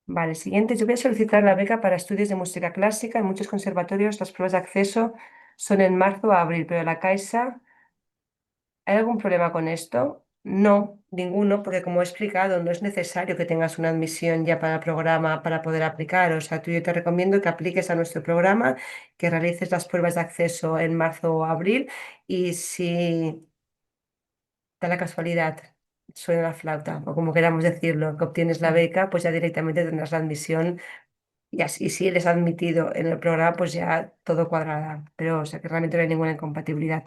Vale, siguiente. Yo voy a solicitar la beca para estudios de música clásica. En muchos conservatorios las pruebas de acceso son en marzo o abril, pero la Caixa, ¿hay algún problema con esto? No, ninguno, porque como he explicado, no es necesario que tengas una admisión ya para el programa para poder aplicar. O sea, yo te recomiendo que apliques a nuestro programa, que realices las pruebas de acceso en marzo o abril y si da la casualidad, suena la flauta, o como queramos decirlo, que obtienes la beca, pues ya directamente tendrás la admisión y si eres admitido en el programa, pues ya todo cuadrará. Pero, o sea, que realmente no hay ninguna incompatibilidad.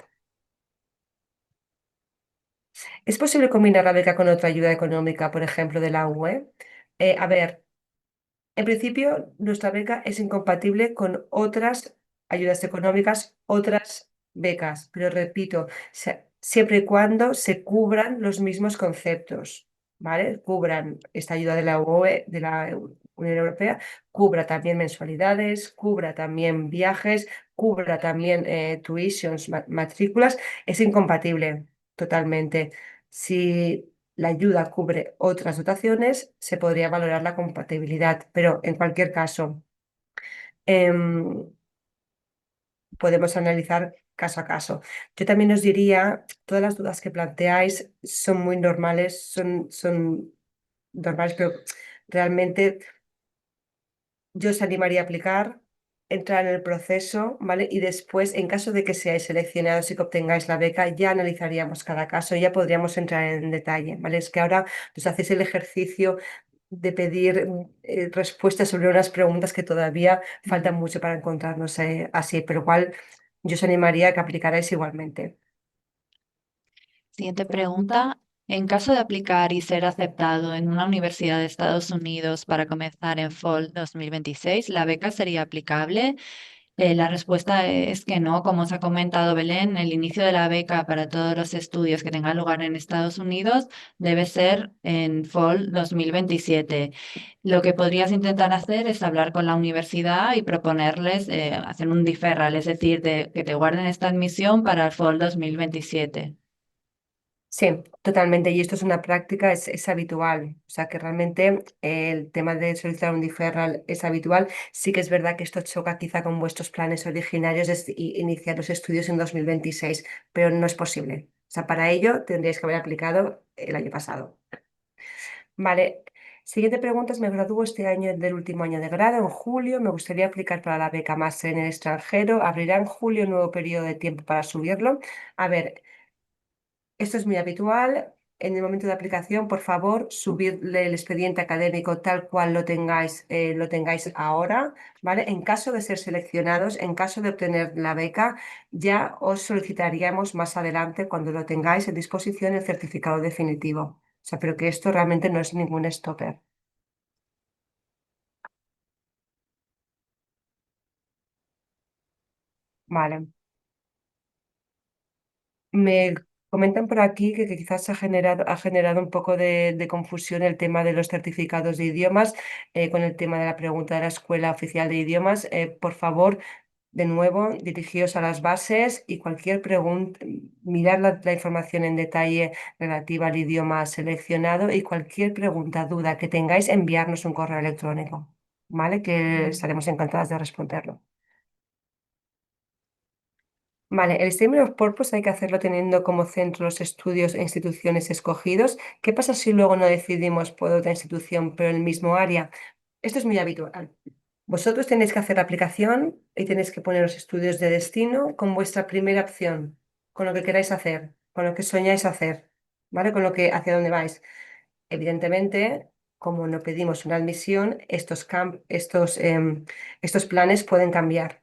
¿Es posible combinar la beca con otra ayuda económica, por ejemplo, de la UE? A ver, en principio, nuestra beca es incompatible con otras ayudas económicas, otras becas, pero repito, siempre y cuando se cubran los mismos conceptos, ¿vale? Cubran esta ayuda de la UE, de la Unión Europea, cubra también mensualidades, cubra también viajes, cubra también tuitions, matrículas, es incompatible totalmente. Si la ayuda cubre otras dotaciones, se podría valorar la compatibilidad, pero en cualquier caso, em, podemos analizar caso a caso. Yo también os diría, todas las dudas que planteáis son muy normales, son normales, pero realmente yo os animaría a aplicar, entrar en el proceso, ¿vale? Y después, en caso de que seáis seleccionados y que obtengáis la beca, ya analizaríamos cada caso, ya podríamos entrar en detalle, ¿vale? Es que ahora os hacéis el ejercicio de pedir respuestas sobre unas preguntas que todavía faltan Ujú. mucho para encontrarnos así, pero igual yo os animaría a que aplicarais igualmente. Siguiente pregunta. En caso de aplicar y ser aceptado en una universidad de Estados Unidos para comenzar en Fall 2026, ¿la beca sería aplicable? La respuesta es que no. Como os ha comentado Belén, el inicio de la beca para todos los estudios que tengan lugar en Estados Unidos debe ser en Fall 2027. Lo que podrías intentar hacer es hablar con la universidad y proponerles hacer un deferral, es decir, que te guarden esta admisión para el Fall 2027. Sí, totalmente. Y esto es una práctica, es habitual. O sea que realmente el tema de solicitar un deferral es habitual. Sí que es verdad que esto choca quizá con vuestros planes originarios de iniciar los estudios en 2026, pero no es posible. O sea, para ello tendríais que haber aplicado el año pasado. Vale. Siguiente pregunta es, me gradúo este año del último año de grado, en julio. Me gustaría aplicar para la beca máster en el extranjero. ¿Abrirá en julio un nuevo periodo de tiempo para subirlo? A ver. Esto es muy habitual. En el momento de aplicación, por favor, subirle el expediente académico tal cual lo tengáis ahora, ¿vale? En caso de ser seleccionados, en caso de obtener la beca, ya os solicitaríamos más adelante, cuando lo tengáis en disposición, el certificado definitivo. O sea, pero que esto realmente no es ningún stopper. Vale. Me comentan por aquí que quizás ha generado un poco de confusión el tema de los certificados de idiomas con el tema de la pregunta de la Escuela Oficial de Idiomas. Por favor, de nuevo, dirigíos a las bases y cualquier pregunta, mirar la información en detalle relativa al idioma seleccionado y cualquier pregunta, duda que tengáis, enviarnos un correo electrónico, ¿vale? Que estaremos encantadas de responderlo. Vale, el Statement of Purpose hay que hacerlo teniendo como centro los estudios e instituciones escogidos. ¿Qué pasa si luego no decidimos por otra institución, pero en el mismo área? Esto es muy habitual. Vosotros tenéis que hacer la aplicación y tenéis que poner los estudios de destino con vuestra primera opción, con lo que queráis hacer, con lo que soñáis hacer, ¿vale? Con lo que hacia dónde vais. Evidentemente, como no pedimos una admisión, estos planes pueden cambiar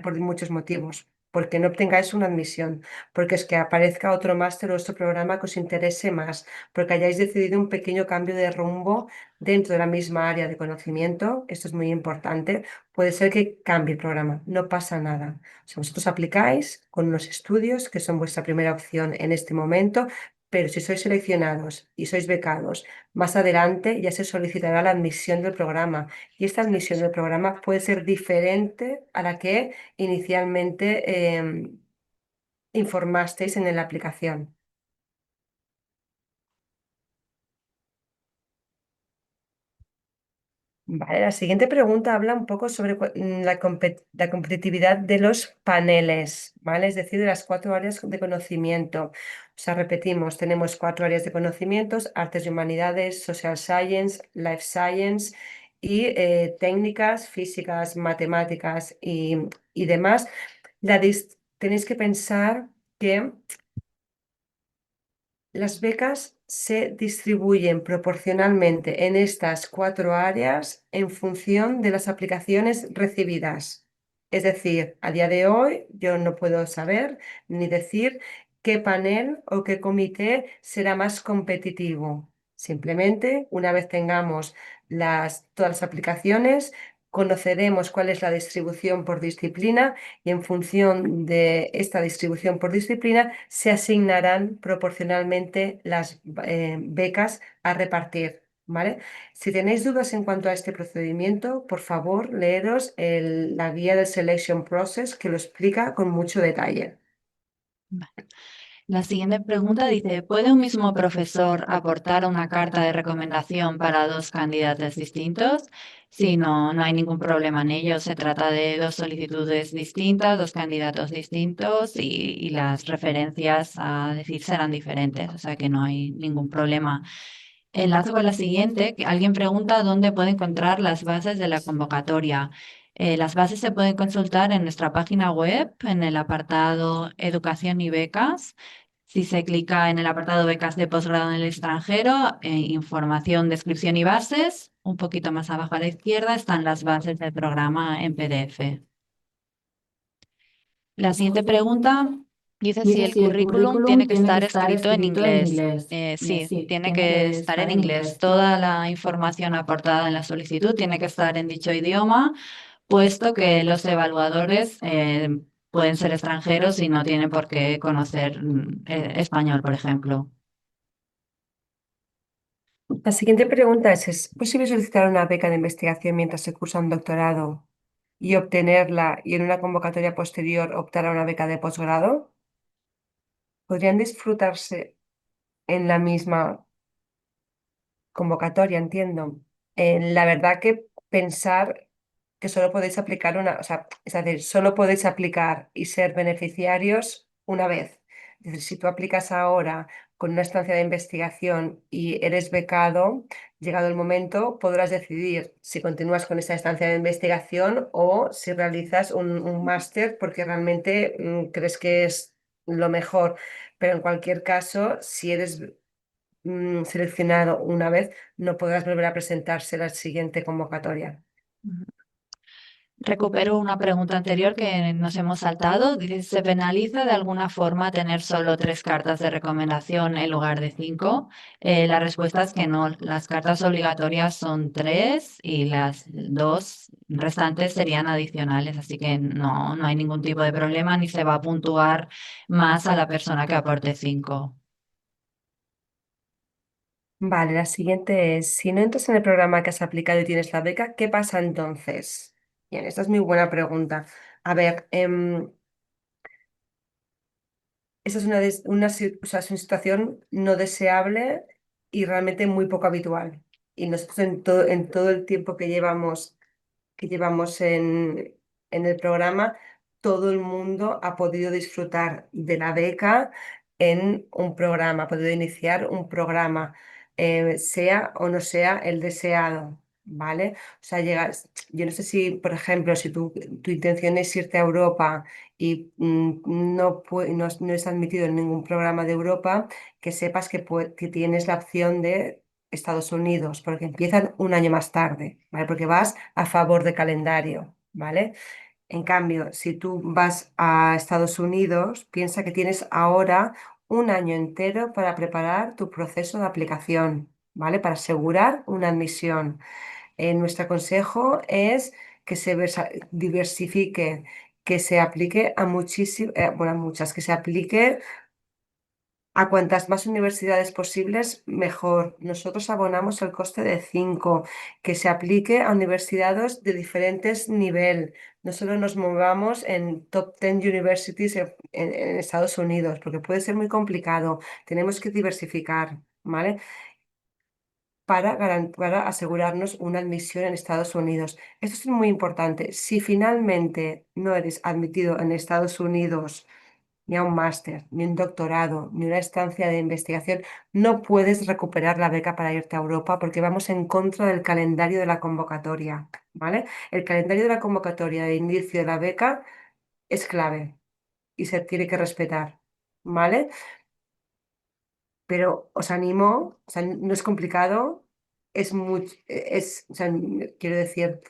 por muchos motivos. Porque no obtengáis una admisión, porque es que aparezca otro máster o otro programa que os interese más, porque hayáis decidido un pequeño cambio de rumbo dentro de la misma área de conocimiento, esto es muy importante, puede ser que cambie el programa, no pasa nada. O sea, vosotros aplicáis con unos estudios que son vuestra primera opción en este momento, pero si sois seleccionados y sois becados, más adelante ya se solicitará la admisión del programa y esta admisión del programa puede ser diferente a la que inicialmente informasteis en la aplicación. Vale, la siguiente pregunta habla un poco sobre la competitividad de los paneles, ¿vale? Es decir, de las cuatro áreas de conocimiento. O sea, repetimos, tenemos cuatro áreas de conocimientos: artes y humanidades, social science, life science y técnicas, físicas, matemáticas y demás. Tenéis que pensar que las becas se distribuyen proporcionalmente en estas cuatro áreas en función de las aplicaciones recibidas. Es decir, a día de hoy yo no puedo saber ni decir qué panel o qué comité será más competitivo. Simplemente, una vez tengamos todas las aplicaciones, conoceremos cuál es la distribución por disciplina y en función de esta distribución por disciplina se asignarán proporcionalmente las becas a repartir, ¿vale? Si tenéis dudas en cuanto a este procedimiento, por favor, leeros la guía del Selection Process que lo explica con mucho detalle. La siguiente pregunta dice, ¿puede un mismo profesor aportar una carta de recomendación para dos candidatos distintos? Sí, no, no hay ningún problema en ello. Se trata de dos solicitudes distintas, dos candidatos distintos y las referencias a decir serán diferentes, o sea que no hay ningún problema. Enlazo con la siguiente, que alguien pregunta dónde puede encontrar las bases de la convocatoria. Las bases se pueden consultar en nuestra página web, en el apartado Educación y Becas. Si se clica en el apartado becas de posgrado en el extranjero, información, descripción y bases, un poquito más abajo a la izquierda están las bases del programa en PDF. La siguiente pregunta dice si Dice el si el currículum currículum tiene que tiene que estar estar escrito en escrito en inglés. inglés. Sí, Sí, tiene tiene que que estar en estar en inglés. inglés. Toda la información aportada en la solicitud tiene que estar en dicho idioma, puesto que los evaluadores pueden ser extranjeros y no tienen por qué conocer español, por ejemplo. La siguiente pregunta ¿es posible solicitar una beca de investigación mientras se cursa un doctorado y obtenerla y en una convocatoria posterior optar a una beca de posgrado? ¿Podrían disfrutarse en la misma convocatoria, entiendo? La verdad que pensar que solo podéis aplicar una, o sea, es decir, solo podéis aplicar y ser beneficiarios una vez. Es decir, si tú aplicas ahora con una estancia de investigación y eres becado, llegado el momento, podrás decidir si continúas con esa estancia de investigación o si realizas un máster porque realmente crees que es lo mejor. Pero en cualquier caso, si eres seleccionado una vez, no podrás volver a presentarse a la siguiente convocatoria. Recupero una pregunta anterior que nos hemos saltado. Dice, ¿se penaliza de alguna forma tener solo 3 cartas de recomendación en lugar de 5? La respuesta es que no. Las cartas obligatorias son 3 y las 2 restantes serían adicionales, así que no, no hay ningún tipo de problema ni se va a puntuar más a la persona que aporte 5. Vale, la siguiente es, si no entras en el programa que has aplicado y tienes la beca, ¿qué pasa entonces? Bien, esta es muy buena pregunta. A ver, esa es o sea, es una situación no deseable y realmente muy poco habitual. Y nosotros en todo el tiempo que llevamos en el programa, todo el mundo ha podido disfrutar de la beca en un programa, ha podido iniciar un programa, sea o no sea el deseado, ¿vale? O sea, yo no sé si, por ejemplo, si tu intención es irte a Europa y no es admitido en ningún programa de Europa, que sepas que tienes la opción de Estados Unidos, porque empiezan un año más tarde, ¿vale? Porque vas a favor de calendario, ¿vale? En cambio, si tú vas a Estados Unidos, piensa que tienes ahora un año entero para preparar tu proceso de aplicación, ¿vale? Para asegurar una admisión. Nuestro consejo es que diversifique, que se aplique a muchísimas, bueno, a muchas, que se aplique a cuantas más universidades posibles, mejor. Nosotros abonamos el coste de 5, que se aplique a universidades de diferentes niveles. No solo nos movamos en top 10 universities en Estados Unidos, porque puede ser muy complicado. Tenemos que diversificar, ¿vale? Para asegurarnos una admisión en Estados Unidos. Esto es muy importante. Si finalmente no eres admitido en Estados Unidos, ni a un máster, ni un doctorado, ni una estancia de investigación, no puedes recuperar la beca para irte a Europa porque vamos en contra del calendario de la convocatoria, ¿vale? El calendario de la convocatoria de inicio de la beca es clave y se tiene que respetar, ¿vale? Pero os animo, o sea, no es complicado, o sea, quiero decir,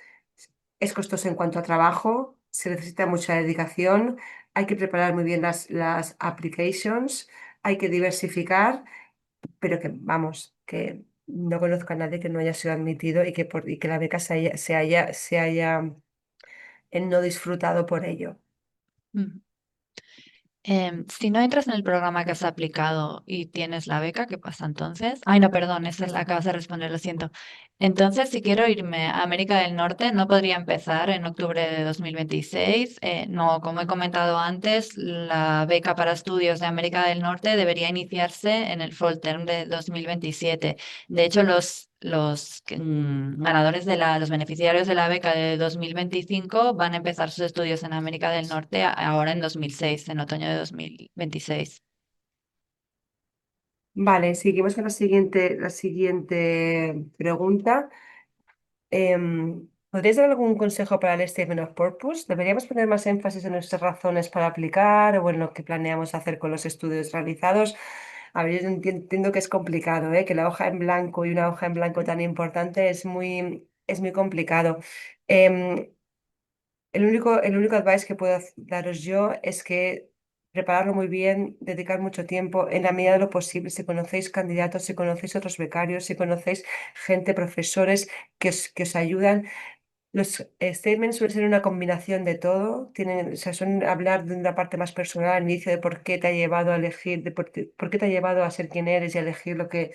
es costoso en cuanto a trabajo, se necesita mucha dedicación, hay que preparar muy bien las applications, hay que diversificar, pero que vamos, que no conozco a nadie que no haya sido admitido y que la beca se haya no disfrutado por ello. Si no entras en el programa que has aplicado y tienes la beca, ¿qué pasa entonces? Ay, no, perdón, esa es la que acabas de responder, lo siento. Entonces, si quiero irme a América del Norte, no podría empezar en octubre de 2026. No, como he comentado antes, la beca para estudios de América del Norte debería iniciarse en el fall term de 2027. De hecho, los ganadores los beneficiarios de la beca de 2025 van a empezar sus estudios en América del Norte ahora en 2006, en otoño de 2026. Vale, seguimos con la siguiente pregunta. ¿Podrías dar algún consejo para el Statement of Purpose? ¿Deberíamos poner más énfasis en nuestras razones para aplicar o en lo que planeamos hacer con los estudios realizados? A ver, yo entiendo que es complicado, ¿eh? Que la hoja en blanco y una hoja en blanco tan importante es muy complicado. Em, el único advice que puedo daros yo es que prepararlo muy bien, dedicar mucho tiempo, en la medida de lo posible, si conocéis candidatos, si conocéis otros becarios, si conocéis gente, profesores que os ayudan. Los statements suelen ser una combinación de todo, tienen, o sea, son hablar de una parte más personal al inicio de por qué te ha llevado a elegir, de por qué te ha llevado a ser quien eres y a elegir lo que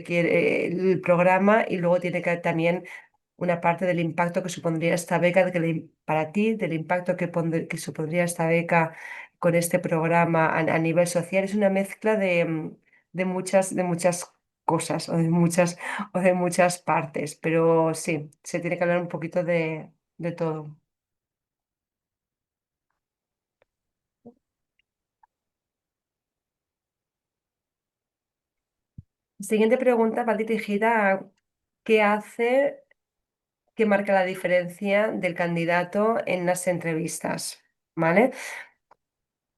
quiere el programa, y luego tiene que haber también una parte del impacto que supondría esta beca, para ti, del impacto que supondría esta beca con este programa a nivel social. Es una mezcla de muchas cosas o de muchas partes, pero sí, se tiene que hablar un poquito de todo. Siguiente pregunta va dirigida a qué hace, qué marca la diferencia del candidato en las entrevistas, ¿vale?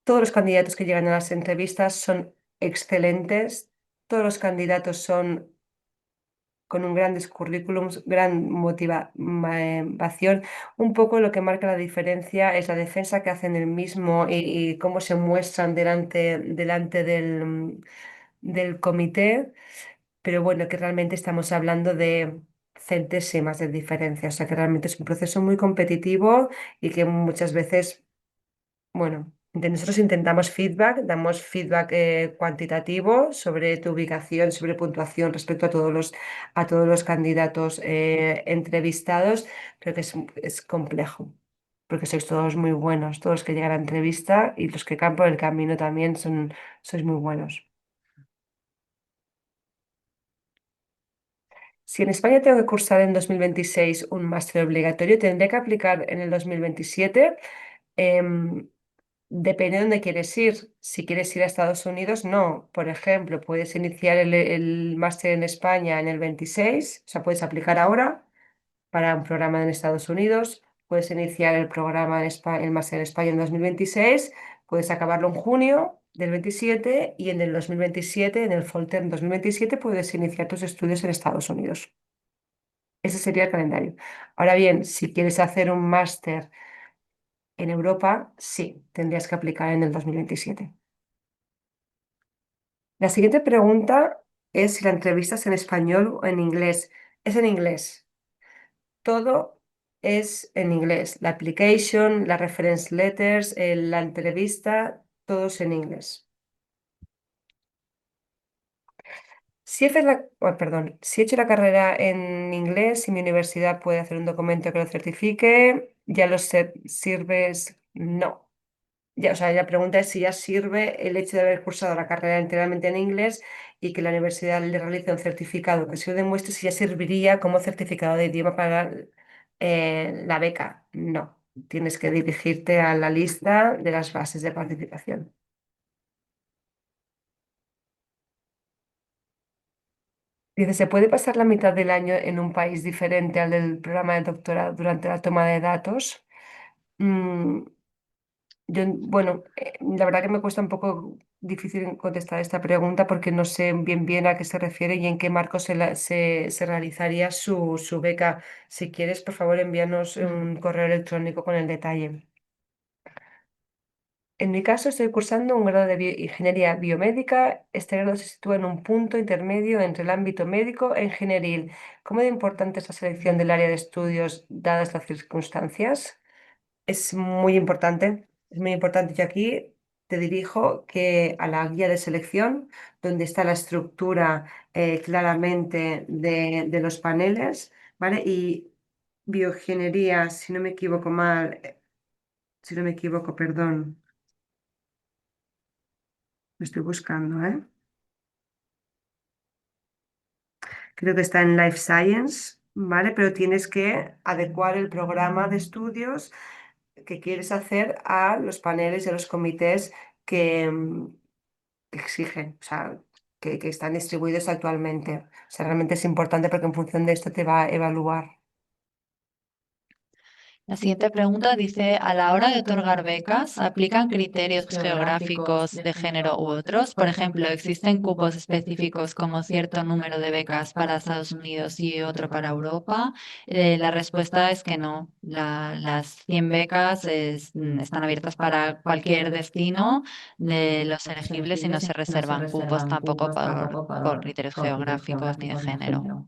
Todos los candidatos que llegan a las entrevistas son excelentes, todos los candidatos son con un grandes currículums, gran motivación. Un poco lo que marca la diferencia es la defensa que hacen el mismo y cómo se muestran delante del comité, pero bueno, que realmente estamos hablando de centésimas de diferencia, o sea que realmente es un proceso muy competitivo y que muchas veces, bueno, nosotros intentamos feedback, damos feedback cuantitativo sobre tu ubicación, sobre puntuación respecto a todos los candidatos entrevistados. Creo que es complejo, porque sois todos muy buenos, todos los que llegan a la entrevista y los que caen por el camino también sois muy buenos. Si en España tengo que cursar en 2026 un máster obligatorio, tendré que aplicar en el 2027. Em, Depende de dónde quieres ir. Si quieres ir a Estados Unidos, no. Por ejemplo, puedes iniciar el máster en España en el 26, o sea, puedes aplicar ahora para un programa en Estados Unidos, puedes iniciar el programa el máster en España en 2026, puedes acabarlo en junio del 27 y en el 2027, en el Fall Term 2027, puedes iniciar tus estudios en Estados Unidos. Ese sería el calendario. Ahora bien, si quieres hacer un máster en Europa, sí, tendrías que aplicar en el 2027. La siguiente pregunta es si la entrevista es en español o en inglés. Es en inglés. Todo es en inglés. La application, las reference letters, la entrevista, todo es en inglés. Si he hecho la carrera en inglés y mi universidad puede hacer un documento que lo certifique, ya los sirves, no. Ya, o sea, la pregunta es si ya sirve el hecho de haber cursado la carrera enteramente en inglés y que la universidad le realice un certificado que se lo demuestre, si ya serviría como certificado de idioma para la beca. No, tienes que dirigirte a la lista de las bases de participación. Dice, ¿se puede pasar la mitad del año en un país diferente al del programa de doctorado durante la toma de datos? Mm, bueno, la verdad que me cuesta un poco difícil contestar esta pregunta porque no sé bien a qué se refiere y en qué marco se realizaría su beca. Si quieres, por favor, envíanos un correo electrónico con el detalle. En mi caso, estoy cursando un grado de ingeniería biomédica. Este grado se sitúa en un punto intermedio entre el ámbito médico e ingenieril. ¿Cómo de importante es la selección del área de estudios dadas las circunstancias? Es muy importante, es muy importante. Yo aquí te dirijo que a la guía de selección, donde está la estructura claramente de los paneles, ¿vale? Y bioingeniería, si no me equivoco mal, si no me equivoco, perdón, lo estoy buscando, ¿eh? Creo que está en Life Science, ¿vale? Pero tienes que adecuar el programa de estudios que quieres hacer a los paneles y a los comités que, que exigen, o sea, que están distribuidos actualmente. O sea, realmente es importante porque en función de esto te va a evaluar. La siguiente pregunta dice, a la hora de otorgar becas, ¿aplican criterios geográficos de género u otros? Por ejemplo, ¿existen cupos específicos como cierto número de becas para Estados Unidos y otro para Europa? La respuesta es que no. Las 100 becas están abiertas para cualquier destino de los elegibles y no se reservan cupos tampoco por criterios geográficos ni de género.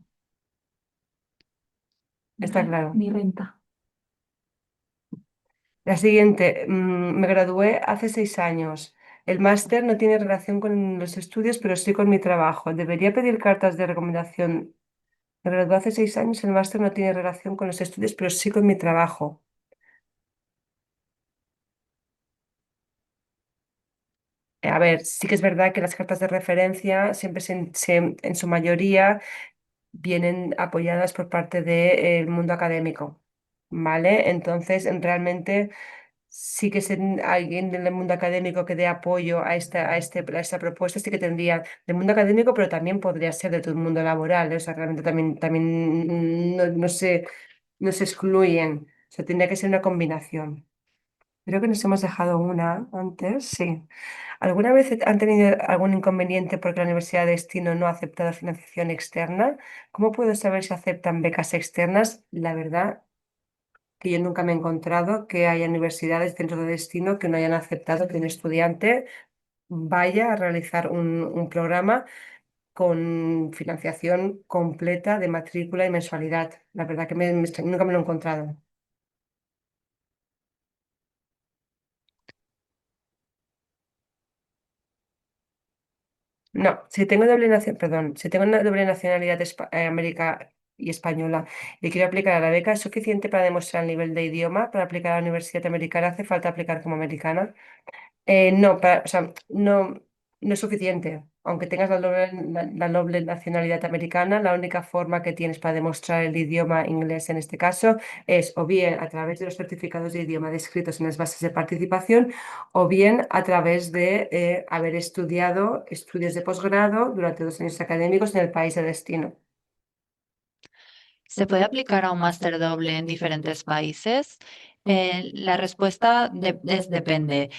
Está claro. Mi renta. La siguiente, me gradué hace 6 años. El máster no tiene relación con los estudios, pero sí con mi trabajo. ¿Debería pedir cartas de recomendación? Me gradué hace 6 años, el máster no tiene relación con los estudios, pero sí con mi trabajo. A ver, sí que es verdad que las cartas de referencia siempre en su mayoría vienen apoyadas por parte del mundo académico, ¿vale? Entonces, realmente sí que ser alguien del mundo académico que dé apoyo a esta propuesta, sí que tendría del mundo académico, pero también podría ser de todo el mundo laboral, ¿eh? O sea, realmente también no se excluyen, o sea, tendría que ser una combinación. Creo que nos hemos dejado una antes, sí. ¿Alguna vez han tenido algún inconveniente porque la Universidad de Destino no ha aceptado financiación externa? ¿Cómo puedo saber si aceptan becas externas? La verdad que yo nunca me he encontrado que haya universidades dentro de Destino que no hayan aceptado que un estudiante vaya a realizar un programa con financiación completa de matrícula y mensualidad. La verdad que nunca me lo he encontrado. No, si tengo perdón, si tengo una doble nacionalidad América y española y quiero aplicar a la beca, ¿es suficiente para demostrar el nivel de idioma? Para aplicar a la universidad americana hace falta aplicar como americana. No, o sea, no es suficiente. Aunque tengas la doble nacionalidad americana, la única forma que tienes para demostrar el idioma inglés en este caso es o bien a través de los certificados de idioma descritos en las bases de participación o bien a través de haber estudiado estudios de posgrado durante 2 años académicos en el país de destino. ¿Se puede aplicar a un máster doble en diferentes países? La respuesta depende.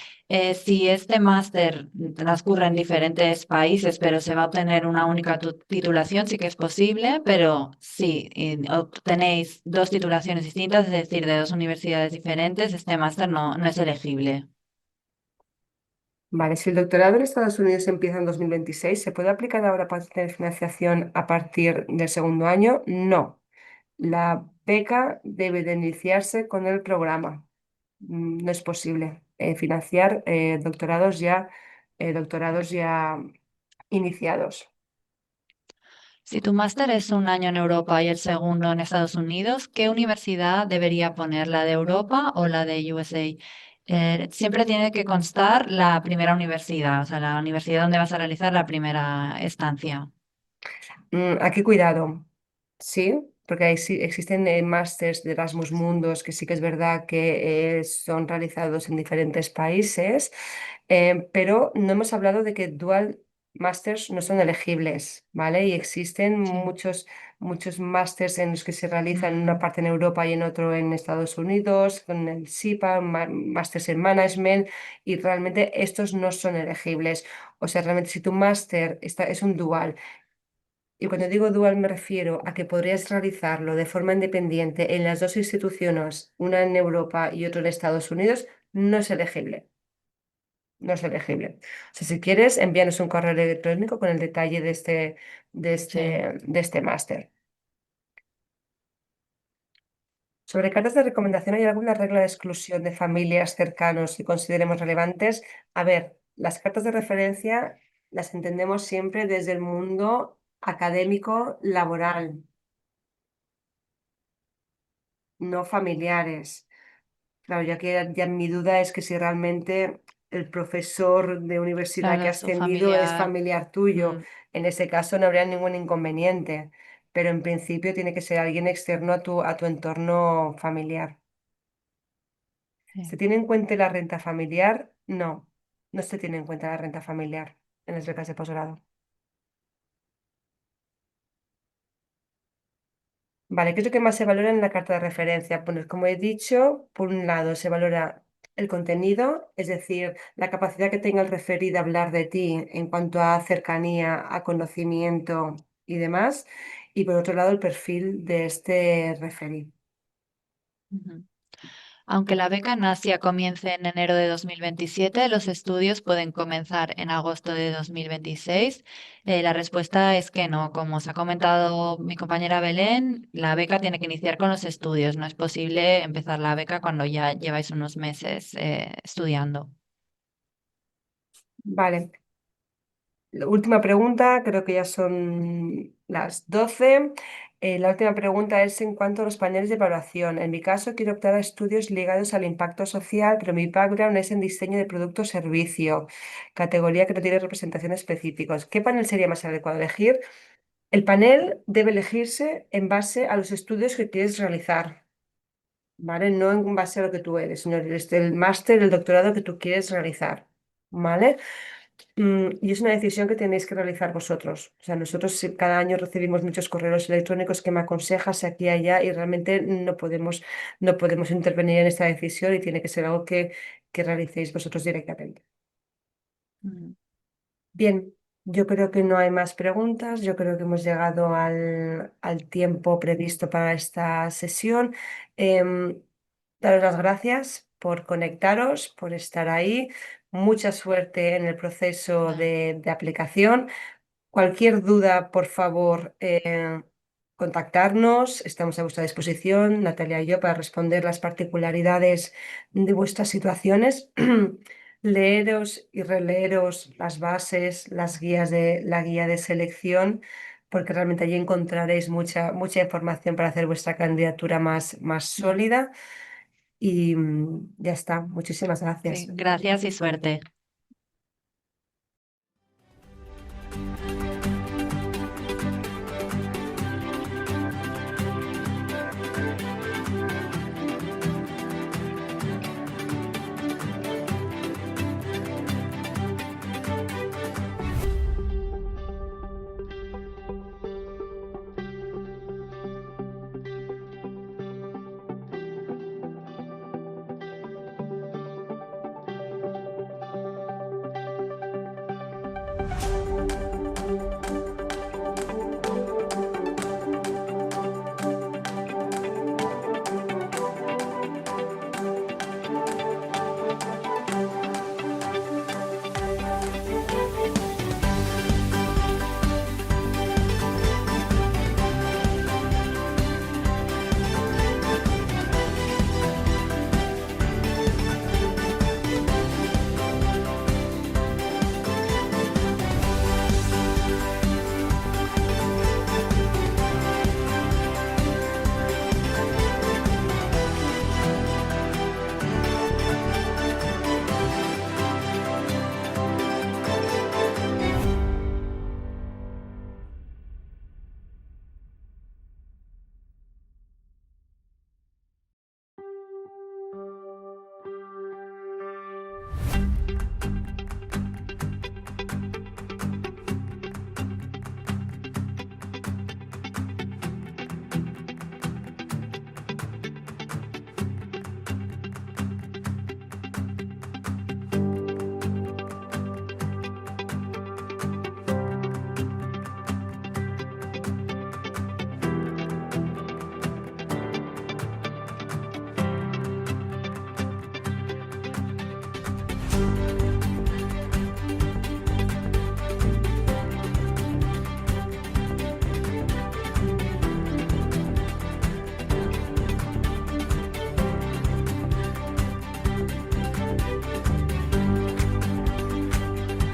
Si este máster transcurre en diferentes países, pero se va a obtener una única titulación, sí que es posible, pero si obtenéis dos titulaciones distintas, es decir, de dos universidades diferentes, este máster no es elegible. Vale, si el doctorado en Estados Unidos empieza en 2026, ¿se puede aplicar ahora para tener financiación a partir del segundo año? No. La beca debe de iniciarse con el programa. No es posible financiar doctorados ya iniciados. Si tu máster es un año en Europa y el segundo en Estados Unidos, ¿qué universidad debería poner? ¿La de Europa o la de USA? Siempre tiene que constar la primera universidad, o sea, la universidad donde vas a realizar la primera estancia. Aquí cuidado, sí, porque existen másters de Erasmus Mundus que sí que es verdad que son realizados en diferentes países, pero no hemos hablado de que dual masters no son elegibles, ¿vale? Y existen Sí. muchos másters en los que se realizan en una parte en Europa y en otro en Estados Unidos, con el SIPA, másters en management, y realmente estos no son elegibles. O sea, realmente si tu máster es un dual, y cuando digo dual me refiero a que podrías realizarlo de forma independiente en las dos instituciones, una en Europa y otra en Estados Unidos, no es elegible. No es elegible. O sea, si quieres, envíanos un correo electrónico con el detalle Sí, de este máster. Sobre cartas de recomendación, ¿hay alguna regla de exclusión de familias cercanos que consideremos relevantes? A ver, las cartas de referencia las entendemos siempre desde el mundo académico laboral, no familiares. Claro, ya mi duda es que si realmente el profesor de universidad que claro, ha su ascendido es familiar. familiar tuyo, mm, en ese caso no habría ningún inconveniente, pero en principio tiene que ser alguien externo a tu entorno familiar. ¿Se sí. tiene en cuenta la renta familiar? No, no se tiene en cuenta la renta familiar en las becas de posgrado. Vale, ¿qué es lo que más se valora en la carta de referencia? Pues como he dicho, por un lado se valora el contenido, es decir, la capacidad que tenga el referido de hablar de ti en cuanto a cercanía, a conocimiento y demás. Y por otro lado, el perfil de este referido. Ujú. Aunque la beca NASIA comience en enero de 2027, los estudios pueden comenzar en agosto de 2026. La respuesta es que no. Como os ha comentado mi compañera Belén, la beca tiene que iniciar con los estudios. No es posible empezar la beca cuando ya lleváis unos meses estudiando. Vale, la última pregunta, creo que ya son las 12. La última pregunta es en cuanto a los paneles de evaluación. En mi caso, quiero optar a estudios ligados al impacto social, pero mi background es en diseño de producto o servicio, categoría que no tiene representación específicos. ¿Qué panel sería más adecuado elegir? El panel debe elegirse en base a los estudios que quieres realizar, ¿vale? No en base a lo que tú eres, sino el máster, el doctorado que tú quieres realizar, ¿vale? Y es una decisión que tenéis que realizar vosotros. O sea, nosotros cada año recibimos muchos correos electrónicos que me aconsejas aquí y allá y realmente no podemos intervenir en esta decisión y tiene que ser algo que realicéis vosotros directamente. Ujú. Bien, yo creo que no hay más preguntas. Yo creo que hemos llegado al tiempo previsto para esta sesión. Em, Daros las gracias por conectaros, por estar ahí. Mucha suerte en el proceso Vale. de aplicación. Cualquier duda, por favor, contactarnos. Estamos a vuestra disposición, Natalia y yo, para responder las particularidades de vuestras situaciones. Leeros y releeros las bases, las guías de la guía de selección, porque realmente allí encontraréis mucha información para hacer vuestra candidatura más Ujú. sólida. Y ya está. Muchísimas Sí, gracias. gracias y suerte.